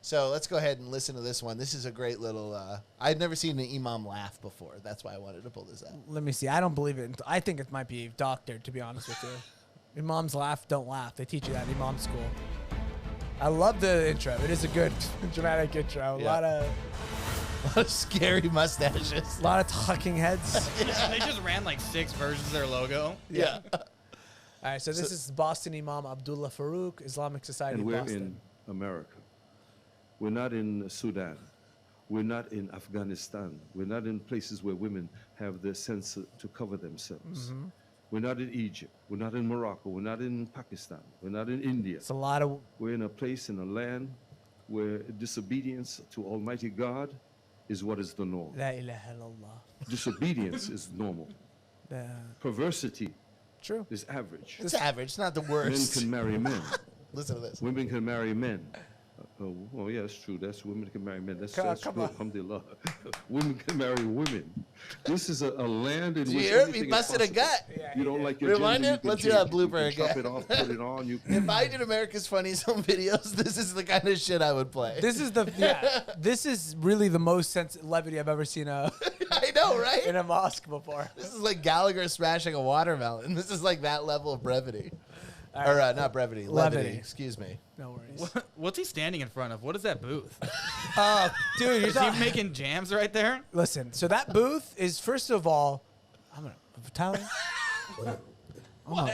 So let's go ahead and listen to this one. This is a great little. I'd never seen an imam laugh before. That's why I wanted to pull this out. Let me see. I don't believe it. I think it might be doctored, to be honest with you. Imams laugh, don't laugh. They teach you that in imam school. I love the intro. It is a good dramatic intro. Yeah. A lot of scary mustaches. A lot of talking heads. They just ran like 6 versions of their logo. Yeah. All right, so this is Boston Imam Abdullah Farooq, Islamic Society And of we're Boston. in America. We're not in Sudan. We're not in Afghanistan. We're not in places where women have the sense to cover themselves. Mm-hmm. We're not in Egypt. We're not in Morocco. We're not in Pakistan. We're not in India. It's a lot of... We're in a place, in a land where disobedience to Almighty God is what is the norm. La ilaha illallah. Disobedience is normal. Perversity True. is average. It's average. It's not the worst. Men can marry men. Listen to this. Women can marry men. Oh, yeah, that's true. That's women can marry men. That's Come true. on. Alhamdulillah. Women can marry women. This is a land in Did you which hear him? everything He is busted a possible. gut. You don't like your Rewind gender, it? you can Let's hear that change it. You blooper can chop again. it off, put it on. You If I did America's Funniest Home Videos, this is the kind of shit I would play. This is this is really the most levity I've ever seen I know, right? in a mosque before. This is like Gallagher smashing a watermelon. This is like that level of brevity. All Or right. not brevity, Levity. levity. Excuse me. No worries. What's he standing in front of? What is that booth? Dude, you're Is he making jams right there? Listen, so that booth is, first of all, Tyler, I'm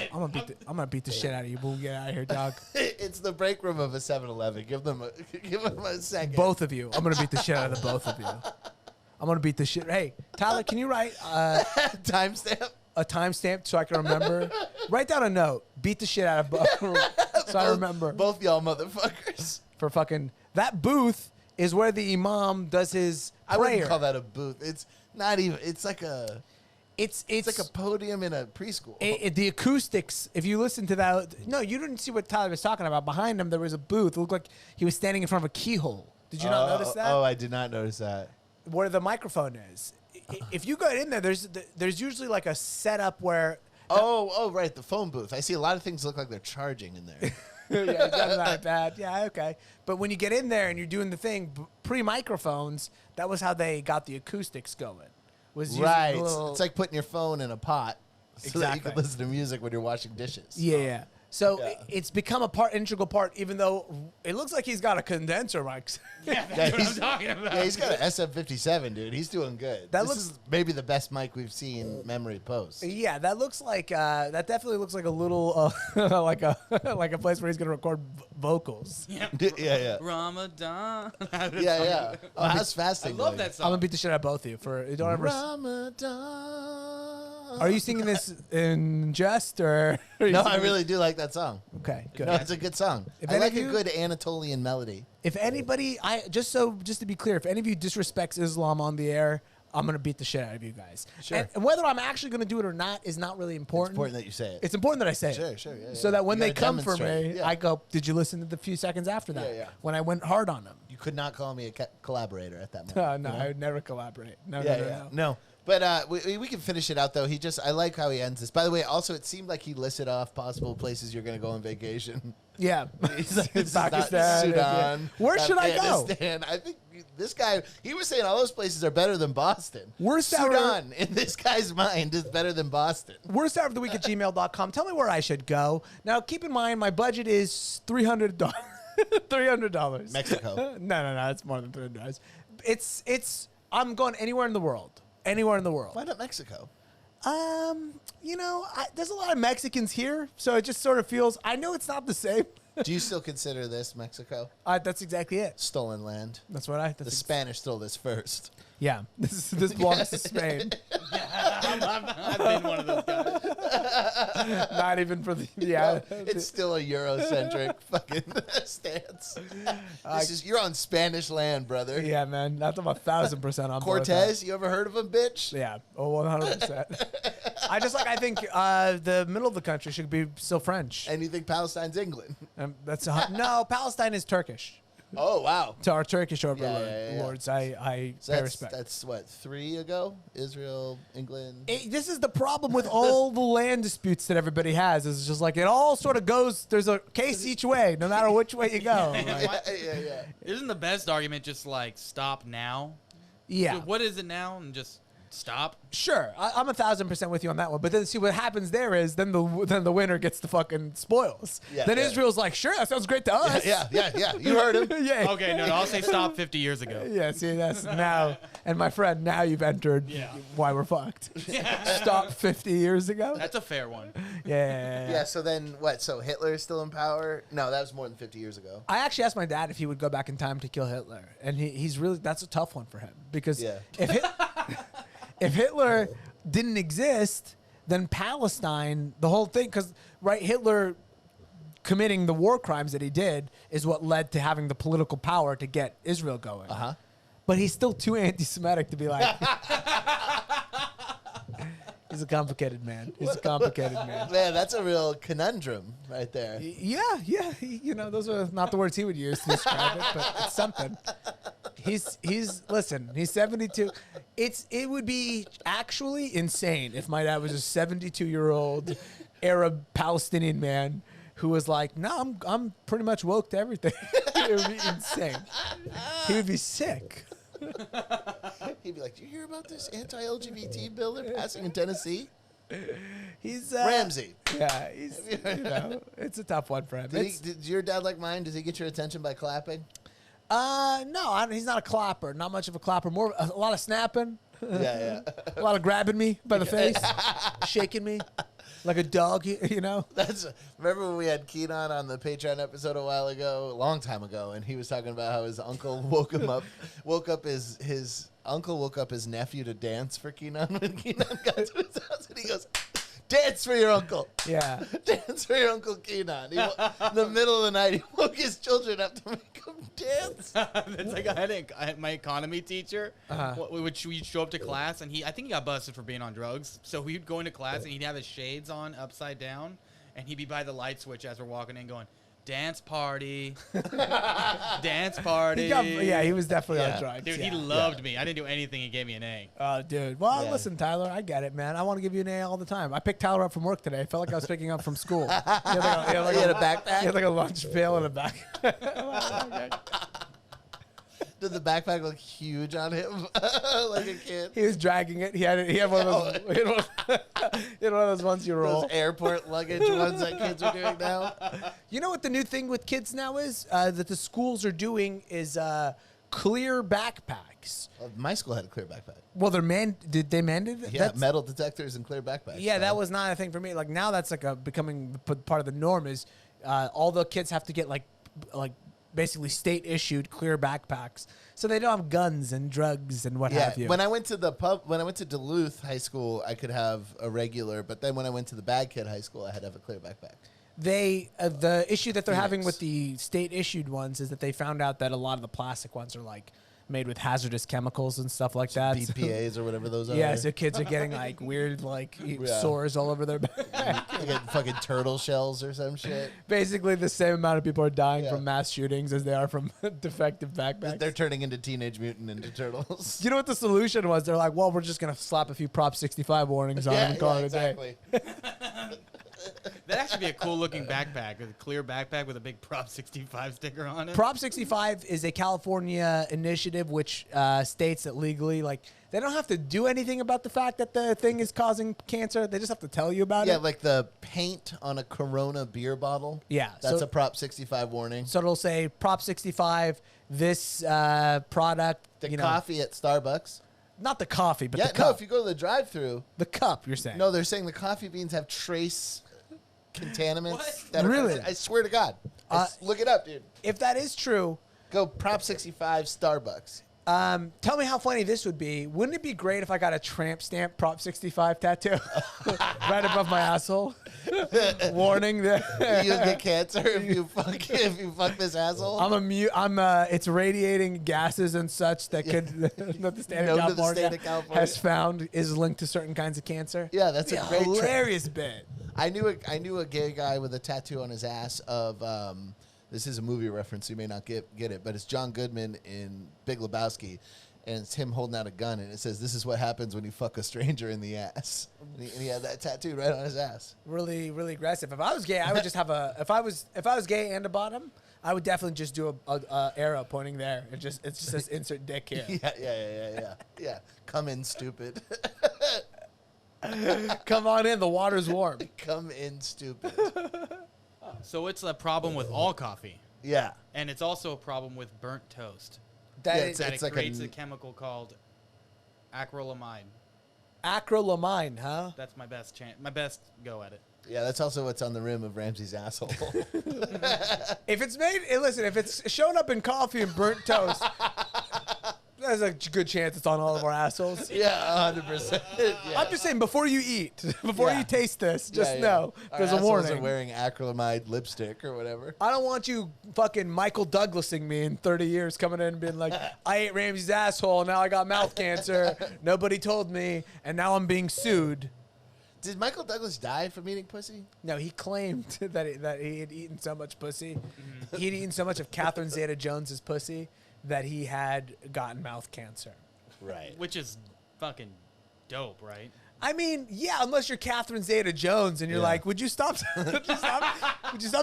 gonna beat the shit out of you. We'll get out of here, dog. It's the break room of a 7-Eleven. Give them a second. Both of you. I'm gonna beat the shit out of the both of you. I'm gonna beat the shit. Hey, Tyler, can you write Timestamp. a timestamp so I can remember? Write down a note. Beat the shit out of both so I remember. Both y'all motherfuckers. For fucking that booth is where the imam does his I prayer. wouldn't call that a booth. It's not even. It's like a. It's It's like a podium in a preschool. the acoustics, if you listen to that, no, you didn't see what Tyler was talking about. Behind him, there was a booth. It looked like he was standing in front of a keyhole. Did you not notice that? Oh, I did not notice that. Where the microphone is. If you go in there, there's usually like a setup where. Oh, right, the phone booth. I see a lot of things look like they're charging in there. Yeah, it's not that bad. Yeah, okay. But when you get in there and you're doing the thing, pre-microphones, that was how they got the acoustics going. Was using Right. a little- It's like putting your phone in a pot so that you Exactly. can listen to music when you're washing dishes. Yeah. So Yeah. it's become a integral part, even though it looks like he's got a condenser mic. Yeah, Yeah, that's what I'm he's- talking about. Yeah, he's got an SM57, dude. He's doing good. That This looks- is maybe the best mic we've seen Memory post. Yeah, that looks like that definitely looks like a little like a place where he's gonna record vocals. Yeah. Yeah. Ramadan. Yeah. Oh, how's I fasting? love going? that I'm song. gonna beat the shit out of both of you for don't ever. Ramadan. Are you singing this in jest or? are you No, singing I this- really do like that song. Okay, good. No, it's a good song. If I any like of a you- good Anatolian melody. If anybody, just to be clear, if any of you disrespects Islam on the air, I'm gonna beat the shit out of you guys. Sure. And whether I'm actually gonna do it or not is not really It's important. important that you say it. It's important that I say Sure, it. sure, yeah, So yeah. that when You they gotta come for demonstrate, me, yeah. I go, "Did you listen to the few seconds after that?" Yeah. When I went hard on them. You could not call me a collaborator at that moment. No, I would never collaborate. No, Yeah. no. But we can finish it out though. I like how he ends this. By the way, also it seemed like he listed off possible places you're going to go on vacation. Yeah, He's like, this is not Pakistan. Sudan. Where should I go? Afghanistan. I think this guy. He was saying all those places are better than Boston. Worst hour- Sudan in this guy's mind is better than Boston. Worst hour of the week at gmail.com. Tell me where I should go. Now, keep in mind, my budget is $300. $300. Mexico. No. It's more than $300. I'm going anywhere in the world. Anywhere in the world. Why not Mexico? There's a lot of Mexicans here, so it just sort of feels. I know it's not the same. Do you still consider this Mexico? That's exactly it. Stolen land. That's what I. The Spanish stole this first. Yeah, this belongs to Spain. I've been one of those guys. Not even for the. Yeah, It's still a Eurocentric fucking stance. You're on Spanish land, brother. yeah, man. That's 1,000% on board with that. Cortez, you ever heard of him, bitch? Yeah, 100%. I think the middle of the country should be still French. And you think Palestine's England? No, Palestine is Turkish. Oh, wow. To our Turkish overlords, Yeah. I So pay that's, respect. that's what, 3 ago? Israel, England. This is the problem with all the land disputes that everybody has. Is just like it all sort of goes. There's a case each way, no matter which way you go. Like, yeah. Isn't the best argument just like stop now? yeah. So what is it now? And just stop. Sure, I'm 1,000% with you on that one. But then see what happens there is then the winner gets the fucking spoils. Yeah, then yeah. Israel's like, sure, that sounds great to us. Yeah. You heard him. yeah. Okay, no, I'll say stop 50 years ago. Yeah, see, that's now. And my friend, now you've entered why we're fucked. Stop 50 years ago? That's a fair one. Yeah, so then what? So Hitler is still in power? No, that was more than 50 years ago. I actually asked my dad if he would go back in time to kill Hitler. And he's really, that's a tough one for him. Because if Hitler didn't exist, then Palestine, the whole thing, because, right, Hitler committing the war crimes that he did is what led to having the political power to get Israel going. Uh-huh. But he's still too anti-Semitic to be like... He's a complicated man. He's a complicated man. Man, that's a real conundrum right there. Yeah. Those are not the words he would use to describe it, but it's something. Listen, he's 72. It would be actually insane if my dad was a 72-year-old Arab Palestinian man who was like, no, I'm pretty much woke to everything. It would be insane. He would be sick. He'd be like, "Do you hear about this anti-LGBT bill they're passing in Tennessee?" He's Ramsey. Yeah, it's a tough one for him. Did your dad like mine? Does he get your attention by clapping? No, he's not a clapper. Not much of a clapper. More a lot of snapping. Yeah. A lot of grabbing me by the face, shaking me like a dog. Remember when we had Keenan on the Patreon episode a while ago, a long time ago, and he was talking about how his uncle woke up his uncle woke up his nephew to dance for Keenan when Keenan got to his house, and he goes, "Dance for your uncle." Yeah. Dance for your Uncle Keenan. In the middle of the night, he woke his children up to make them dance. It's like I had my economy teacher, we'd show up to class, and I think he got busted for being on drugs. So we'd go into class, and he'd have his shades on upside down, and he'd be by the light switch as we're walking in going, "Dance party." Dance party. He was definitely on drugs. Dude, he loved me. I didn't do anything. He gave me an A. Oh, dude. Well, listen, Tyler, I get it, man. I want to give you an A all the time. I picked Tyler up from work today. I felt like I was picking up from school. He had a backpack? He had like a lunch pail and a backpack. Did the backpack look huge on him, like a kid? He was dragging it. He had one of those. He had one of those ones you roll. Those airport luggage ones that kids are doing now. You know what the new thing with kids now is that the schools are doing is clear backpacks. My school had a clear backpack. Well, did they mandate it? Yeah, metal detectors and clear backpacks. Yeah, that was not a thing for me. Like now, that's like becoming part of the norm. Is all the kids have to get like basically state issued clear backpacks, so they don't have guns and drugs and what have you. When I went to Duluth High School, I could have a regular, but then when I went to the Bad Kid High School, I had to have a clear backpack. The issue that they're having with the state issued ones is that they found out that a lot of the plastic ones are like made with hazardous chemicals and stuff like that. BPAs or whatever those are. Yeah, so kids are getting like weird sores all over their back. They get fucking turtle shells or some shit. Basically, the same amount of people are dying from mass shootings as they are from defective backpacks. They're turning into Teenage Mutant Ninja Turtles. You know what the solution was? They're like, well, we're just going to slap a few Prop 65 warnings on them and call it a day. That'd actually be a cool looking backpack, a clear backpack with a big Prop 65 sticker on it. Prop 65 is a California initiative which states that legally, like, they don't have to do anything about the fact that the thing is causing cancer. They just have to tell you about it. Yeah, like the paint on a Corona beer bottle. Yeah. That's a Prop 65 warning. So it'll say Prop 65, this product. The coffee at Starbucks. Not the coffee, but the cup. No, if you go to the drive-thru. The cup, you're saying. No, they're saying the coffee beans have trace contaminants. Really? I swear to God. Look it up, dude. If that is true, go Prop 65 Starbucks. Tell me how funny this would be. Wouldn't it be great if I got a tramp stamp Prop 65 tattoo right above my asshole? Warning that you'll get cancer if you fuck this asshole. It's radiating gases and such that could that the state of California has found is linked to certain kinds of cancer. Yeah, that's a great hilarious bit. I knew a gay guy with a tattoo on his ass of This is a movie reference. You may not get it, but it's John Goodman in Big Lebowski, and it's him holding out a gun, and it says, "This is what happens when you fuck a stranger in the ass." And he had that tattooed right on his ass. Really, really aggressive. If I was gay, I would just have a. If I was gay and a bottom, I would definitely just do a arrow pointing there. It just says insert dick here. Yeah. Come in, stupid. Come on in. The water's warm. Come in, stupid. So it's a problem with all coffee, Yeah. and it's also a problem with burnt toast. Yeah, That That it's it like creates a chemical called acrylamide. acrylamide, huh? That's my best my best go at it. Yeah, that's also what's on the rim of Ramsey's asshole. If it's made, listen, if it's showing up in coffee and burnt toast, there's a good chance it's on all of our assholes. Yeah, 100%. Yeah. I'm just saying, before you eat, before Yeah. you taste this, just Yeah. know Our there's a assholes warning. are wearing acrylamide lipstick or whatever. I don't want you fucking Michael Douglasing me in 30 years coming in and being like, I ate Ramsey's asshole, now I got mouth cancer, nobody told me, and now I'm being sued. Did Michael Douglas die from eating pussy? No, he claimed that he had eaten so much pussy. He'd eaten so much of Catherine Zeta-Jones's pussy that he had gotten mouth cancer. Right. Which is fucking dope, right? I mean, yeah, unless you're Catherine Zeta-Jones and you're Yeah. like, would you stop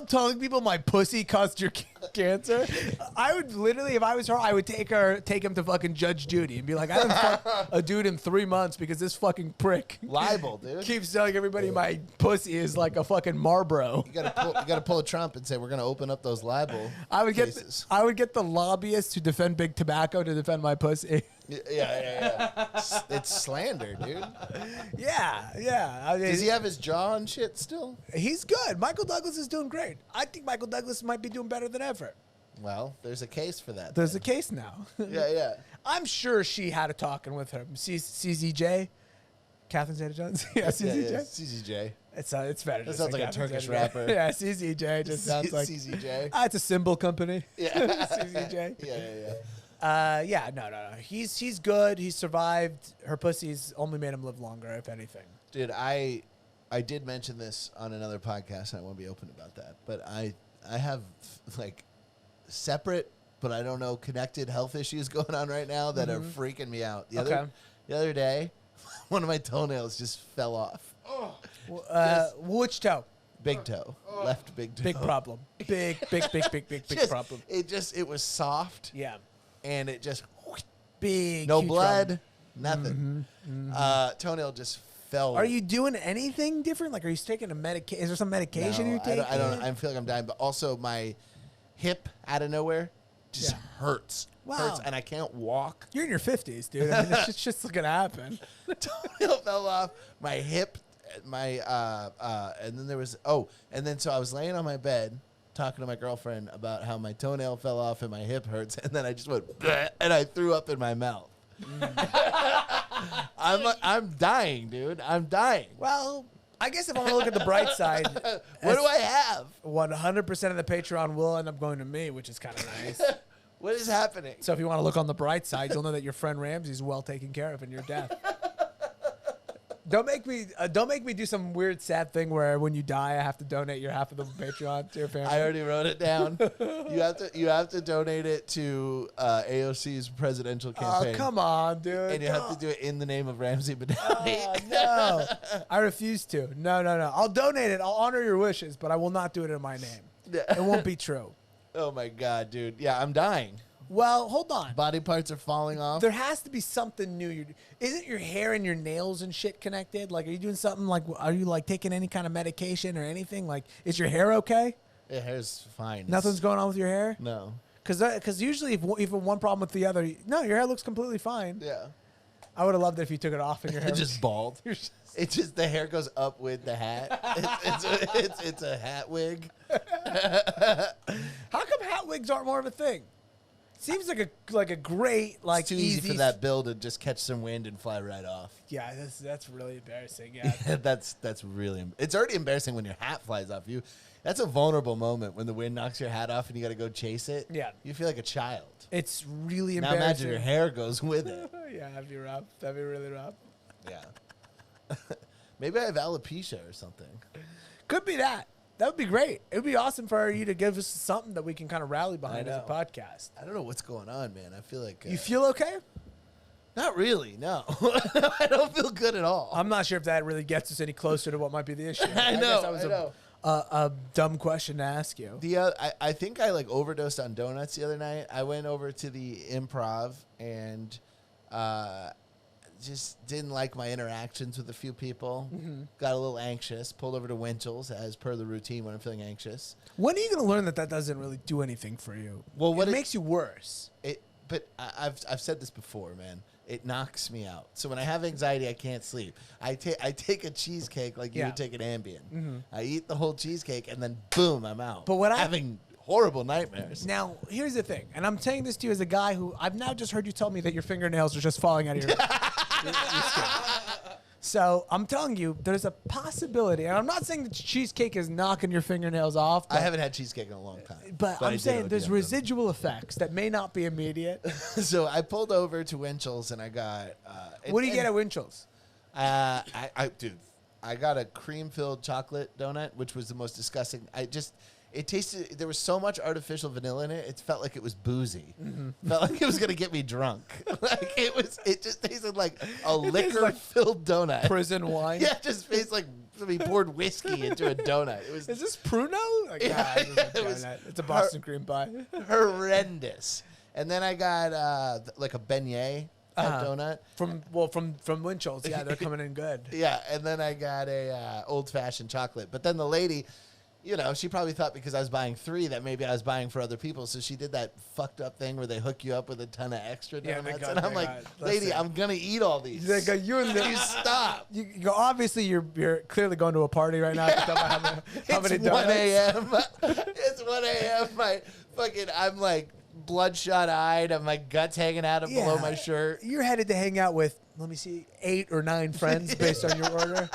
telling people my pussy caused your cancer? I would literally, if I was her, I would take him to fucking Judge Judy and be like, I didn't fuck a dude in 3 months because this fucking prick Libel, dude. keeps telling everybody my pussy is like a fucking Marlboro. You gotta pull a Trump and say we're gonna open up those libel I would cases. get the lobbyists who defend big tobacco to defend my pussy. Yeah. It's slander, dude. Yeah. I mean, Does he have his jaw and shit still? he's good. Michael Douglas is doing great. I think Michael Douglas might be doing better than ever. Well, there's a case for that. There's a case now. Yeah. I'm sure she had a talking with her. CZJ, Catherine Zeta-Jones. Yeah, CZJ. Yeah. CZJ. It's better. That to sounds say like a Catherine Turkish Zeta-Jones. rapper. Yeah, CZJ just sounds like CZJ. It's a symbol company. Yeah. CZJ. Yeah. No. He's good. He's survived. Her pussy's only made him live longer, if anything. Dude, I did mention this on another podcast, and I want to be open about that. But I have like separate, but I don't know, connected health issues going on right now that are freaking me out. The other day, one of my toenails just fell off. Which toe? Big toe, left big toe. Big problem. Big Just- problem. It was soft, Yeah. and it just Big. no huge blood, problem. nothing. Toenail just fell. Are you doing anything different? Like, are you taking a medication? Is there some medication No, you're taking? I don't. I feel like I'm dying. But also, my hip out of nowhere just Yeah. hurts. Wow. Hurts, and I can't walk. You're in your 50s, dude. I mean, it's just gonna happen. Toenail fell off. My hip, and then there was and then so I was laying on my bed talking to my girlfriend about how my toenail fell off and my hip hurts, and then I just went bleh, and I threw up in my mouth. I'm dying, dude. I'm dying. Well, I guess if I want to look at the bright side, What do I have? 100% of the Patreon will end up going to me, which is kind of nice. What is happening? So if you want to look on the bright side, you'll know that your friend Ramsey's well taken care of in your death. Don't make me do some weird sad thing where when you die, I have to donate your half of the Patreon to your family. I already wrote it down. You have to donate it to AOC's presidential campaign. Oh, come on, dude. And you have to do it in the name of Ramsey Badawi. No, I refuse to. No. I'll donate it. I'll honor your wishes, but I will not do it in my name. It won't be true. Oh my god, dude. Yeah, I'm dying. Well, hold on. Body parts are falling off. There has to be something new. Isn't your hair and your nails and shit connected? Like, are you doing something like, are you like taking any kind of medication or anything? Like, is your hair okay? Your hair's fine. Nothing's going on with your hair? No. Because usually if one problem with the other, no, your hair looks completely fine. Yeah. I would have loved it if you took it off and your hair It's was just bald. It's just the hair goes up with the hat. It's a hat wig. How come hat wigs aren't more of a thing? Seems like a great like It's too easy for that bill to just catch some wind and fly right off. Yeah, that's really embarrassing. Yeah. That's really. It's already embarrassing when your hat flies off you. That's a vulnerable moment when the wind knocks your hat off and you got to go chase it. Yeah. You feel like a child. It's really Now embarrassing. imagine your hair goes with it. Yeah, that'd be rough. That'd be really rough. Yeah. Maybe I have alopecia or something. Could be that. That would be great. It would be awesome for you to give us something that we can kind of rally behind as a know. podcast. I don't know what's going on, man. I feel like You feel okay? not really. No, I don't feel good at all. I'm not sure if that really gets us any closer to what might be the issue. I know. guess that was I know. a dumb question to ask you. I think I like overdosed on donuts the other night. I went over to the Improv and just didn't like my interactions with a few people. Got a little anxious. Pulled over to Winchell's as per the routine when I'm feeling anxious. When are you going to learn that that doesn't really do anything for you? Well, what it it- makes you worse. But I've said this before, man. It knocks me out. So when I have anxiety, I can't sleep. I take a cheesecake like you Yeah. would take an Ambien. I eat the whole cheesecake and then boom, I'm out. But what I- having horrible nightmares. Now, here's the thing, and I'm saying this to you as a guy who I've now just heard you tell me that your fingernails are just falling out of your skin. So I'm telling you, there's a possibility, and I'm not saying that cheesecake is knocking your fingernails off. I haven't had cheesecake in a long time. But I I'm did saying OD there's on them. residual effects that may not be immediate. So I pulled over to Winchell's and I got. What do you get at Winchell's? Dude, I got a cream-filled chocolate donut, which was the most disgusting. It tasted. There was so much artificial vanilla in it. It felt like it was boozy. Felt like it was gonna get me drunk. Like it was. It just tasted like a liquor-filled donut. Prison wine? Yeah, it just tastes like somebody poured whiskey into a donut. It was Is this Pruno? Like, Yeah, it was it's a Boston cream pie. horrendous. And then I got like a beignet type donut. From Winchell's. Yeah, they're coming in good. Yeah, and then I got a old-fashioned chocolate. But then the lady, you know, she probably thought because I was buying 3 that maybe I was buying for other people. So she did that fucked up thing where they hook you up with a ton of extra Yeah, donuts. they And I'm they like, lady, listen. I'm going to eat all these. They go, you and the, You stop. You go, obviously, you're clearly going to a party right now. I can tell by how many It's donuts. 1 a.m. It's 1 a.m. I'm like bloodshot-eyed. And my guts hanging out of below my shirt. You're headed to hang out with, let me see, 8 or 9 friends based on your order.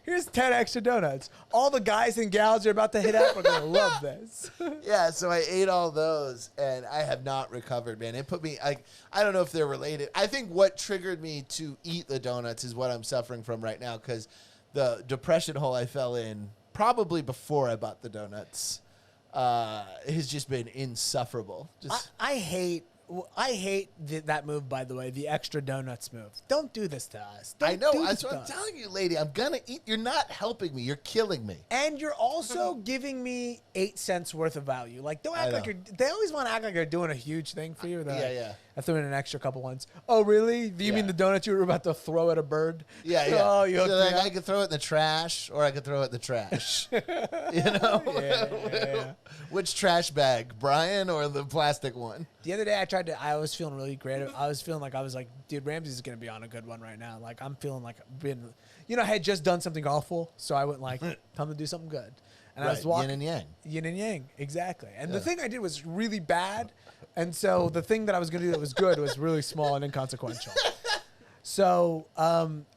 Here's 10 extra donuts. All the guys and gals you're about to hit up are going to love this. Yeah, so I ate all those, and I have not recovered, man. It put me, like, I don't know if they're related. I think what triggered me to eat the donuts is what I'm suffering from right now, because the depression hole I fell in, probably before I bought the donuts, has just been insufferable. I hate that move, by the way, the extra donuts move. Don't do this to us. Don't I know. do That's this what I'm to us. telling you, lady. I'm going to eat. You're not helping me. You're killing me. And you're also giving me 8 cents worth of value. Like, don't act like know. they always want to act like they're doing a huge thing for you. They're like, Yeah. I threw in an extra couple ones. Oh, really? Do you mean the donut you were about to throw at a bird? Yeah. Oh, you So, hooked me like, up? I could throw it in the trash, or I could throw it in the trash. You know? Yeah. Which trash bag, Bryan or the plastic one? The other day I was feeling really great. I was feeling like, dude, Ramsey's going to be on a good one right now. Like, I'm feeling like I had just done something awful. So I went like, time to do something good. And I was walking. Yin and yang. Yin and yang, exactly. And the thing I did was really bad. And so the thing that I was going to do that was good was really small and inconsequential. So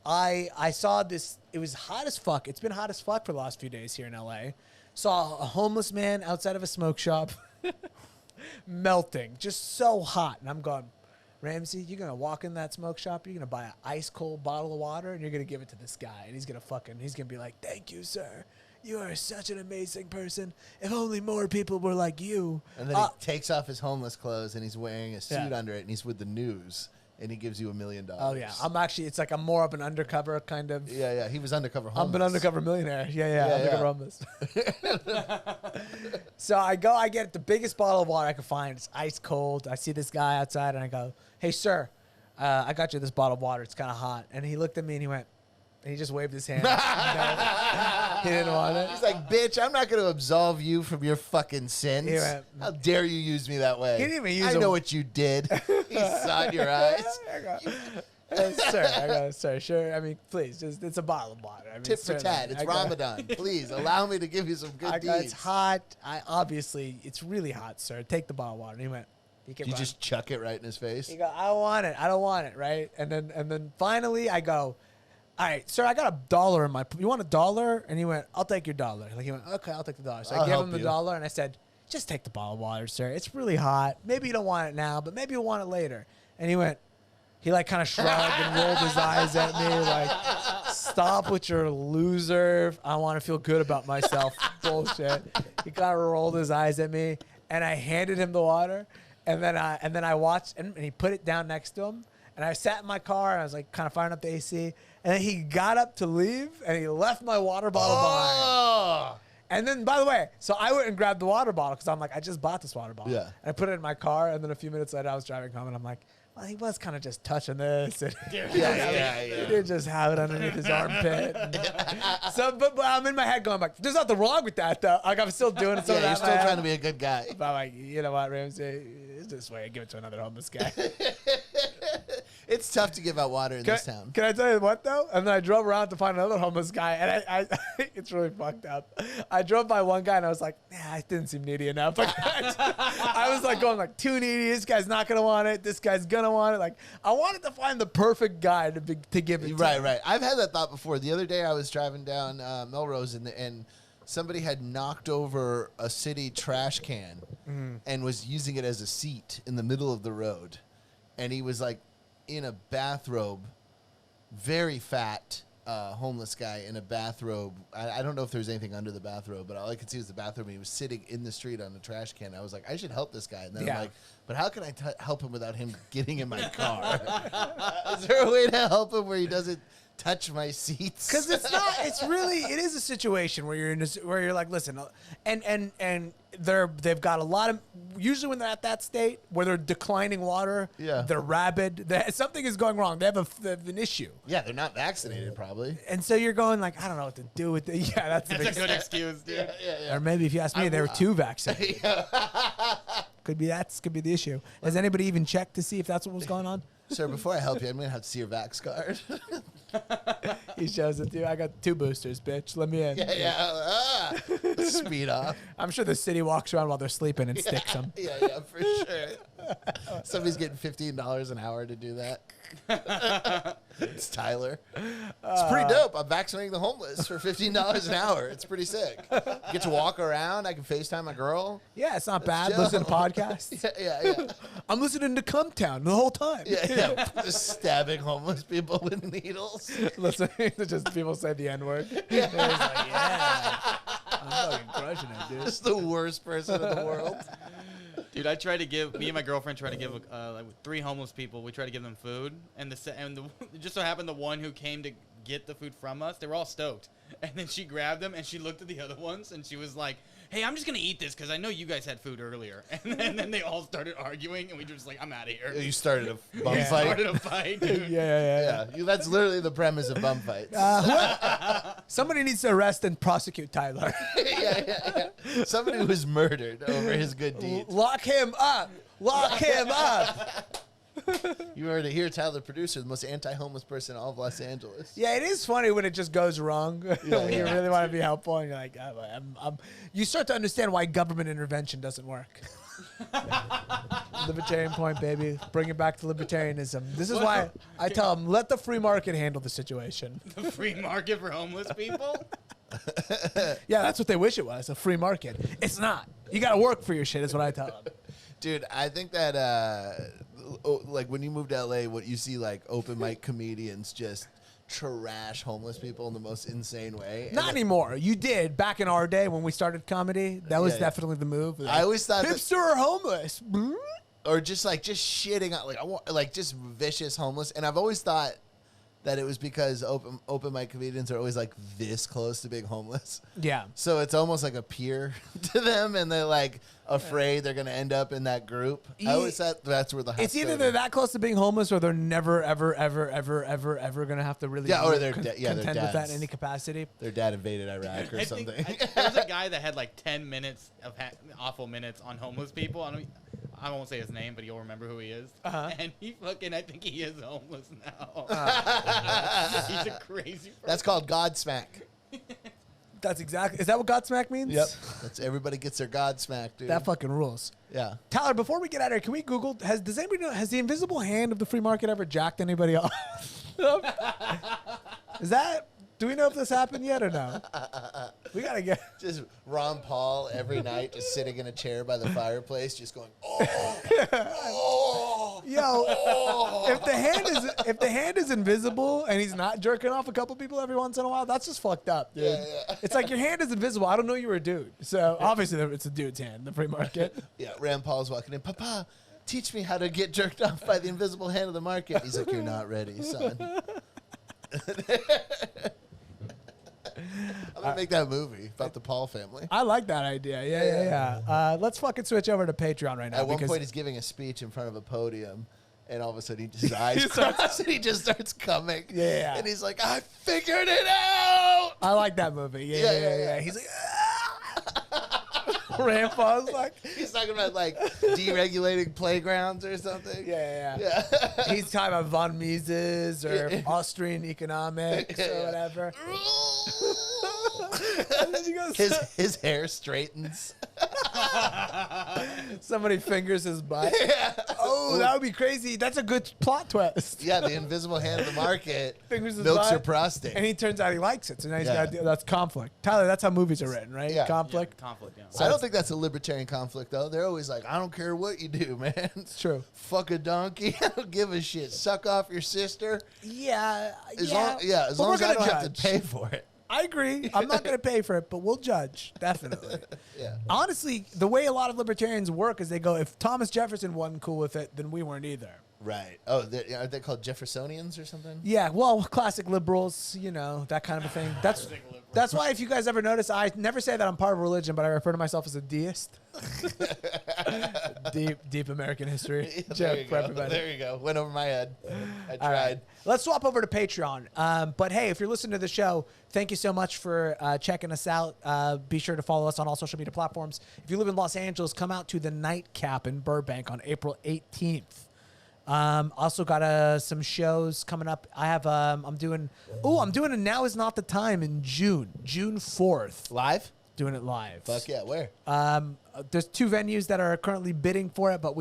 I saw this. It was hot as fuck. It's been hot as fuck for the last few days here in LA. Saw a homeless man outside of a smoke shop melting, just so hot. And I'm going, Ramsey, you're going to walk in that smoke shop, you're going to buy an ice cold bottle of water, and you're going to give it to this guy. And he's going to be like, thank you, sir. You are such an amazing person. If only more people were like you. And then he takes off his homeless clothes and he's wearing a suit Yeah. under it and he's with the news and he gives you $1 million. Oh, yeah. I'm more of an undercover kind of. Yeah. He was undercover homeless. I'm an undercover millionaire. Yeah. Undercover homeless. So I get the biggest bottle of water I could find. It's ice cold. I see this guy outside and I go, hey, sir, I got you this bottle of water. It's kind of hot. And he looked at me and he went, and he just waved his hand. He didn't want it. He's like, bitch, I'm not going to absolve you from your fucking sins. He went, How dare you use me that way? He didn't even use I a- know what you did. He saw it in your eyes. Sir, sure. I mean, please, it's a bottle of water. I mean, Tit for certainly. tat. It's Ramadan. Please allow me to give you some good deeds. It's hot. It's really hot, sir. Take the bottle of water. And he went, You just chuck it right in his face. He go, I don't want it, right? And then finally I go, all right, sir, I got $1 in my. You want $1? And he went, I'll take your $1. Like he went, okay, I'll take the $1. So I I'll gave help him the you. $1, and I said, just take the bottle of water, sir. It's really hot. Maybe you don't want it now, but maybe you'll want it later. And he went, he like kind of shrugged and rolled his eyes at me, like, stop with your loser. I want to feel good about myself. Bullshit. He kind of rolled his eyes at me, and I handed him the water, and then I watched, and he put it down next to him, and I sat in my car, and I was like kind of firing up the AC, and then he got up to leave, and he left my water bottle behind. And then, by the way, so I went and grabbed the water bottle because I'm like, I just bought this water bottle. Yeah. And I put it in my car, and then a few minutes later, I was driving home, and I'm like, well, he was kind of just touching this. And Yeah. he did just have it underneath his armpit. But I'm in my head going like, there's nothing wrong with that, though. Like, I'm still doing it. Yeah, you're still trying to be a good guy. But I'm like, you know what, Ramsey? It's this way. Give it to another homeless guy. It's tough to give out water in this town. Can I tell you what, though? And then I drove around to find another homeless guy, and I it's really fucked up. I drove by one guy, and I was like, nah, it didn't seem needy enough. Like, I was like going like, too needy. This guy's not going to want it. This guy's going to want it. Like, I wanted to find the perfect guy to give it to. Right. I've had that thought before. The other day I was driving down Melrose, and somebody had knocked over a city trash can and was using it as a seat in the middle of the road. And he was like in a bathrobe, very fat homeless guy in a bathrobe. I don't know if there was anything under the bathrobe, but all I could see was the bathrobe. And he was sitting in the street on the trash can. I was like, I should help this guy. And then I'm like, but how can I help him without him getting in my car? Is there a way to help him where he doesn't touch my seats? Because it's not. It's really. It is a situation where you're in. Where you're like, listen, and they've got a lot of. Usually when they're at that state where they're declining water, they're rabid. Something is going wrong. They have an issue. Yeah, they're not vaccinated probably. And so you're going like, I don't know what to do with it. Yeah, that's a good excuse, dude. Or maybe if you ask me, they were too vaccinated. Could be the issue. Has anybody even checked to see if that's what was going on? Sir, before I help you, I'm going to have to see your Vax card. He shows it to you. I got 2 boosters, bitch. Let me in. Speed off. I'm sure the city walks around while they're sleeping and sticks them. Yeah, for sure. Somebody's getting $15 an hour to do that. It's Tyler. It's pretty dope. I'm vaccinating the homeless for $15 an hour. It's pretty sick. Get to walk around. I can FaceTime my girl. Yeah, it's not bad. chill. Listen to podcasts. Yeah. I'm listening to Cumtown the whole time. Yeah. Just stabbing homeless people with needles. Listening to just people say the N-word. Yeah. Like, yeah. I'm fucking crushing it, dude. Just the worst person in the world. Dude, me and my girlfriend tried to give like 3 homeless people. We tried to give them food, and it just so happened the one who came to get the food from us, they were all stoked. And then she grabbed them and she looked at the other ones and she was like, hey, I'm just gonna eat this because I know you guys had food earlier. And then they all started arguing, and we were just like, I'm out of here. You started a bum fight. Started a fight, dude. Yeah. That's literally the premise of bum fights. Somebody needs to arrest and prosecute Tyler. Yeah. Somebody was murdered over his good deeds. Lock him up. Lock him up. You heard it here, Tyler, the producer, the most anti-homeless person in all of Los Angeles. Yeah, it is funny when it just goes wrong. When you really want to be helpful, and you're like, you start to understand why government intervention doesn't work. Libertarian point, baby. Bring it back to libertarianism. This is why I tell them, let the free market handle the situation. The free market for homeless people? Yeah, that's what they wish it was, a free market. It's not. You got to work for your shit is what I tell them. Dude, I think that, like, when you move to L.A., what you see, like, open mic comedians just trash homeless people in the most insane way. Not anymore. You did. Back in our day when we started comedy, that was definitely the move. Like, I always thought hipster or homeless. Or just shitting on, like, just vicious homeless. And I've always thought that it was because open mic comedians are always like this close to being homeless. Yeah. So it's almost like a peer to them, and they're like afraid they're gonna end up in that group. I always thought that's where the it's either they're that close to being homeless or they're never ever gonna have to really or they're contend with that in any capacity. Their dad invaded Iraq or something. There was a guy that had like 10 minutes of awful minutes on homeless people. I won't say his name, but you'll remember who he is. And I think he is homeless now. He's a crazy person. That's called Godsmack. That's exactly. Is that what Godsmack means? Yep. That's everybody gets their Godsmack, dude. That fucking rules. Yeah. Tyler, before we get out of here, can we Google? Does anybody know? Has the invisible hand of the free market ever jacked anybody off? Is that? Do we know if this happened yet or no? We gotta get just Ron Paul every night, just sitting in a chair by the fireplace, just going, oh. Yo, if if the hand is invisible and he's not jerking off a couple people every once in a while, that's just fucked up, dude. Yeah. It's like your hand is invisible. I don't know you were a dude. So obviously it's a dude's hand in the free market. Yeah, Rand Paul's walking in. Papa, teach me how to get jerked off by the invisible hand of the market. He's like, you're not ready, son. I'm gonna make that movie about the Paul family. I like that idea. Yeah. Let's fucking switch over to Patreon right now. At one point, he's giving a speech in front of a podium, and all of a sudden, his eyes cross, and he just starts coming. Yeah. And he's like, I figured it out! I like that movie. Yeah. He's like, Rand Paul's like, He's talking about, like, deregulating playgrounds or something. yeah. He's talking about von Mises or Austrian economics or whatever. And then he goes, His hair straightens. somebody fingers his butt. Oh, that would be crazy. That's a good plot twist. Yeah, the invisible hand of the market Fingers his milks butt, your prostate. and he turns out he likes it. So now he's Yeah. got that's conflict. Tyler, that's how movies are written, right? Yeah. Conflict. Yeah, conflict. Yeah. I don't think that's a libertarian conflict, though. They're always like, I don't care what you do, man. It's true. Fuck a donkey. I don't give a shit. Suck off your sister. Yeah. As long But as we're I don't gonna have to judge. pay for it. I agree. I'm not going to pay for it, but we'll judge. Definitely. Yeah. Honestly, the way a lot of libertarians work is they go, if Thomas Jefferson wasn't cool with it, then we weren't either. Right. Oh, are they called Jeffersonians or something? Yeah, well, classic liberals, you know, that kind of a thing. That's why if you guys ever notice, I never say that I'm part of religion, but I refer to myself as a deist. deep American history joke for everybody. There you go. Went over my head. I All tried. right. Let's swap over to Patreon. But hey, if you're listening to the show, thank you so much for checking us out. Be sure to follow us on all social media platforms. If you live in Los Angeles, come out to the Nightcap in Burbank on April 18th. Also got some shows coming up. I have I'm doing a Now Is Not the Time in June 4th. Live? Doing it live. Fuck yeah. Where? There's 2 venues that are currently bidding for it, but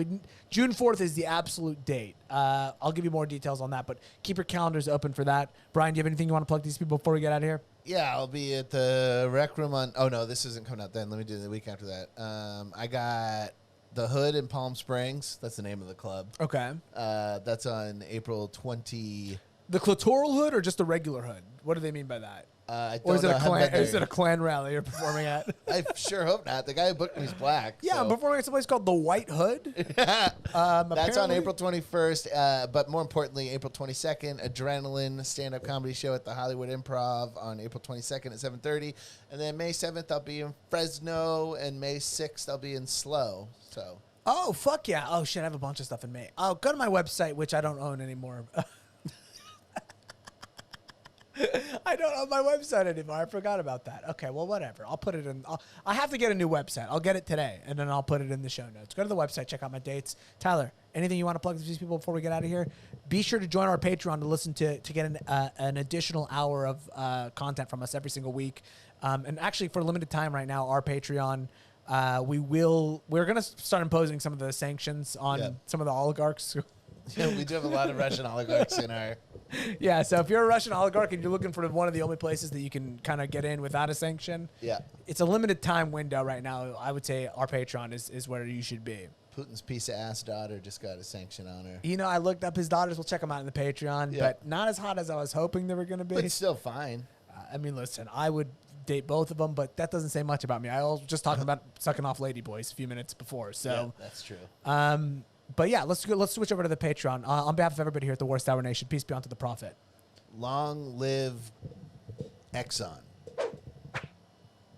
June 4th is the absolute date. I'll give you more details on that, but keep your calendars open for that. Brian, do you have anything you want to plug these people before we get out of here? Yeah, I'll be at the Rec Room on... Oh, no, this isn't coming out then. Let me do it the week after that. I got The Hood in Palm Springs. That's the name of the club. Okay. That's on April 20... The clitoral hood or just the regular hood? What do they mean by that? I Or don't is it know. a I haven't clan? been Is it there. a clan rally you're performing at? I sure hope not. The guy who booked me is black. Yeah, so. I'm performing at some place called the White Hood. That's on Apparently- April 21st, but more importantly, April 22nd, Adrenaline stand-up comedy show at the Hollywood Improv on April 22nd at 7:30, and then May 7th I'll be in Fresno, and May 6th I'll be in SLO. So Oh, fuck yeah. Oh, shit, I have a bunch of stuff in May. Oh, go to my website, which I don't own anymore. I don't own my website anymore. I forgot about that. Okay, well, whatever. I'll put it in. I have to get a new website. I'll get it today, and then I'll put it in the show notes. Go to the website, check out my dates. Tyler, anything you want to plug to these people before we get out of here? Be sure to join our Patreon to listen to get an additional hour of content from us every single week. And actually, for a limited time right now, our Patreon, we're going to start imposing some of the sanctions on some of the oligarchs. yeah, we do have a lot of Russian oligarchs in our... Yeah, so if you're a Russian oligarch and you're looking for one of the only places that you can kind of get in without a sanction, Yeah. it's a limited time window right now. I would say our Patreon is where you should be. Putin's piece of ass daughter just got a sanction on her. You know, I looked up his daughters. We'll check them out in the Patreon, Yeah. but not as hot as I was hoping they were going to be. But still fine. I mean, listen, I would date both of them, but that doesn't say much about me. I was just talking about sucking off ladyboys a few minutes before, so... Yeah, that's true. But yeah, let's switch over to the Patreon. On behalf of everybody here at the Worst Hour Nation, peace be unto the prophet. Long live Exxon.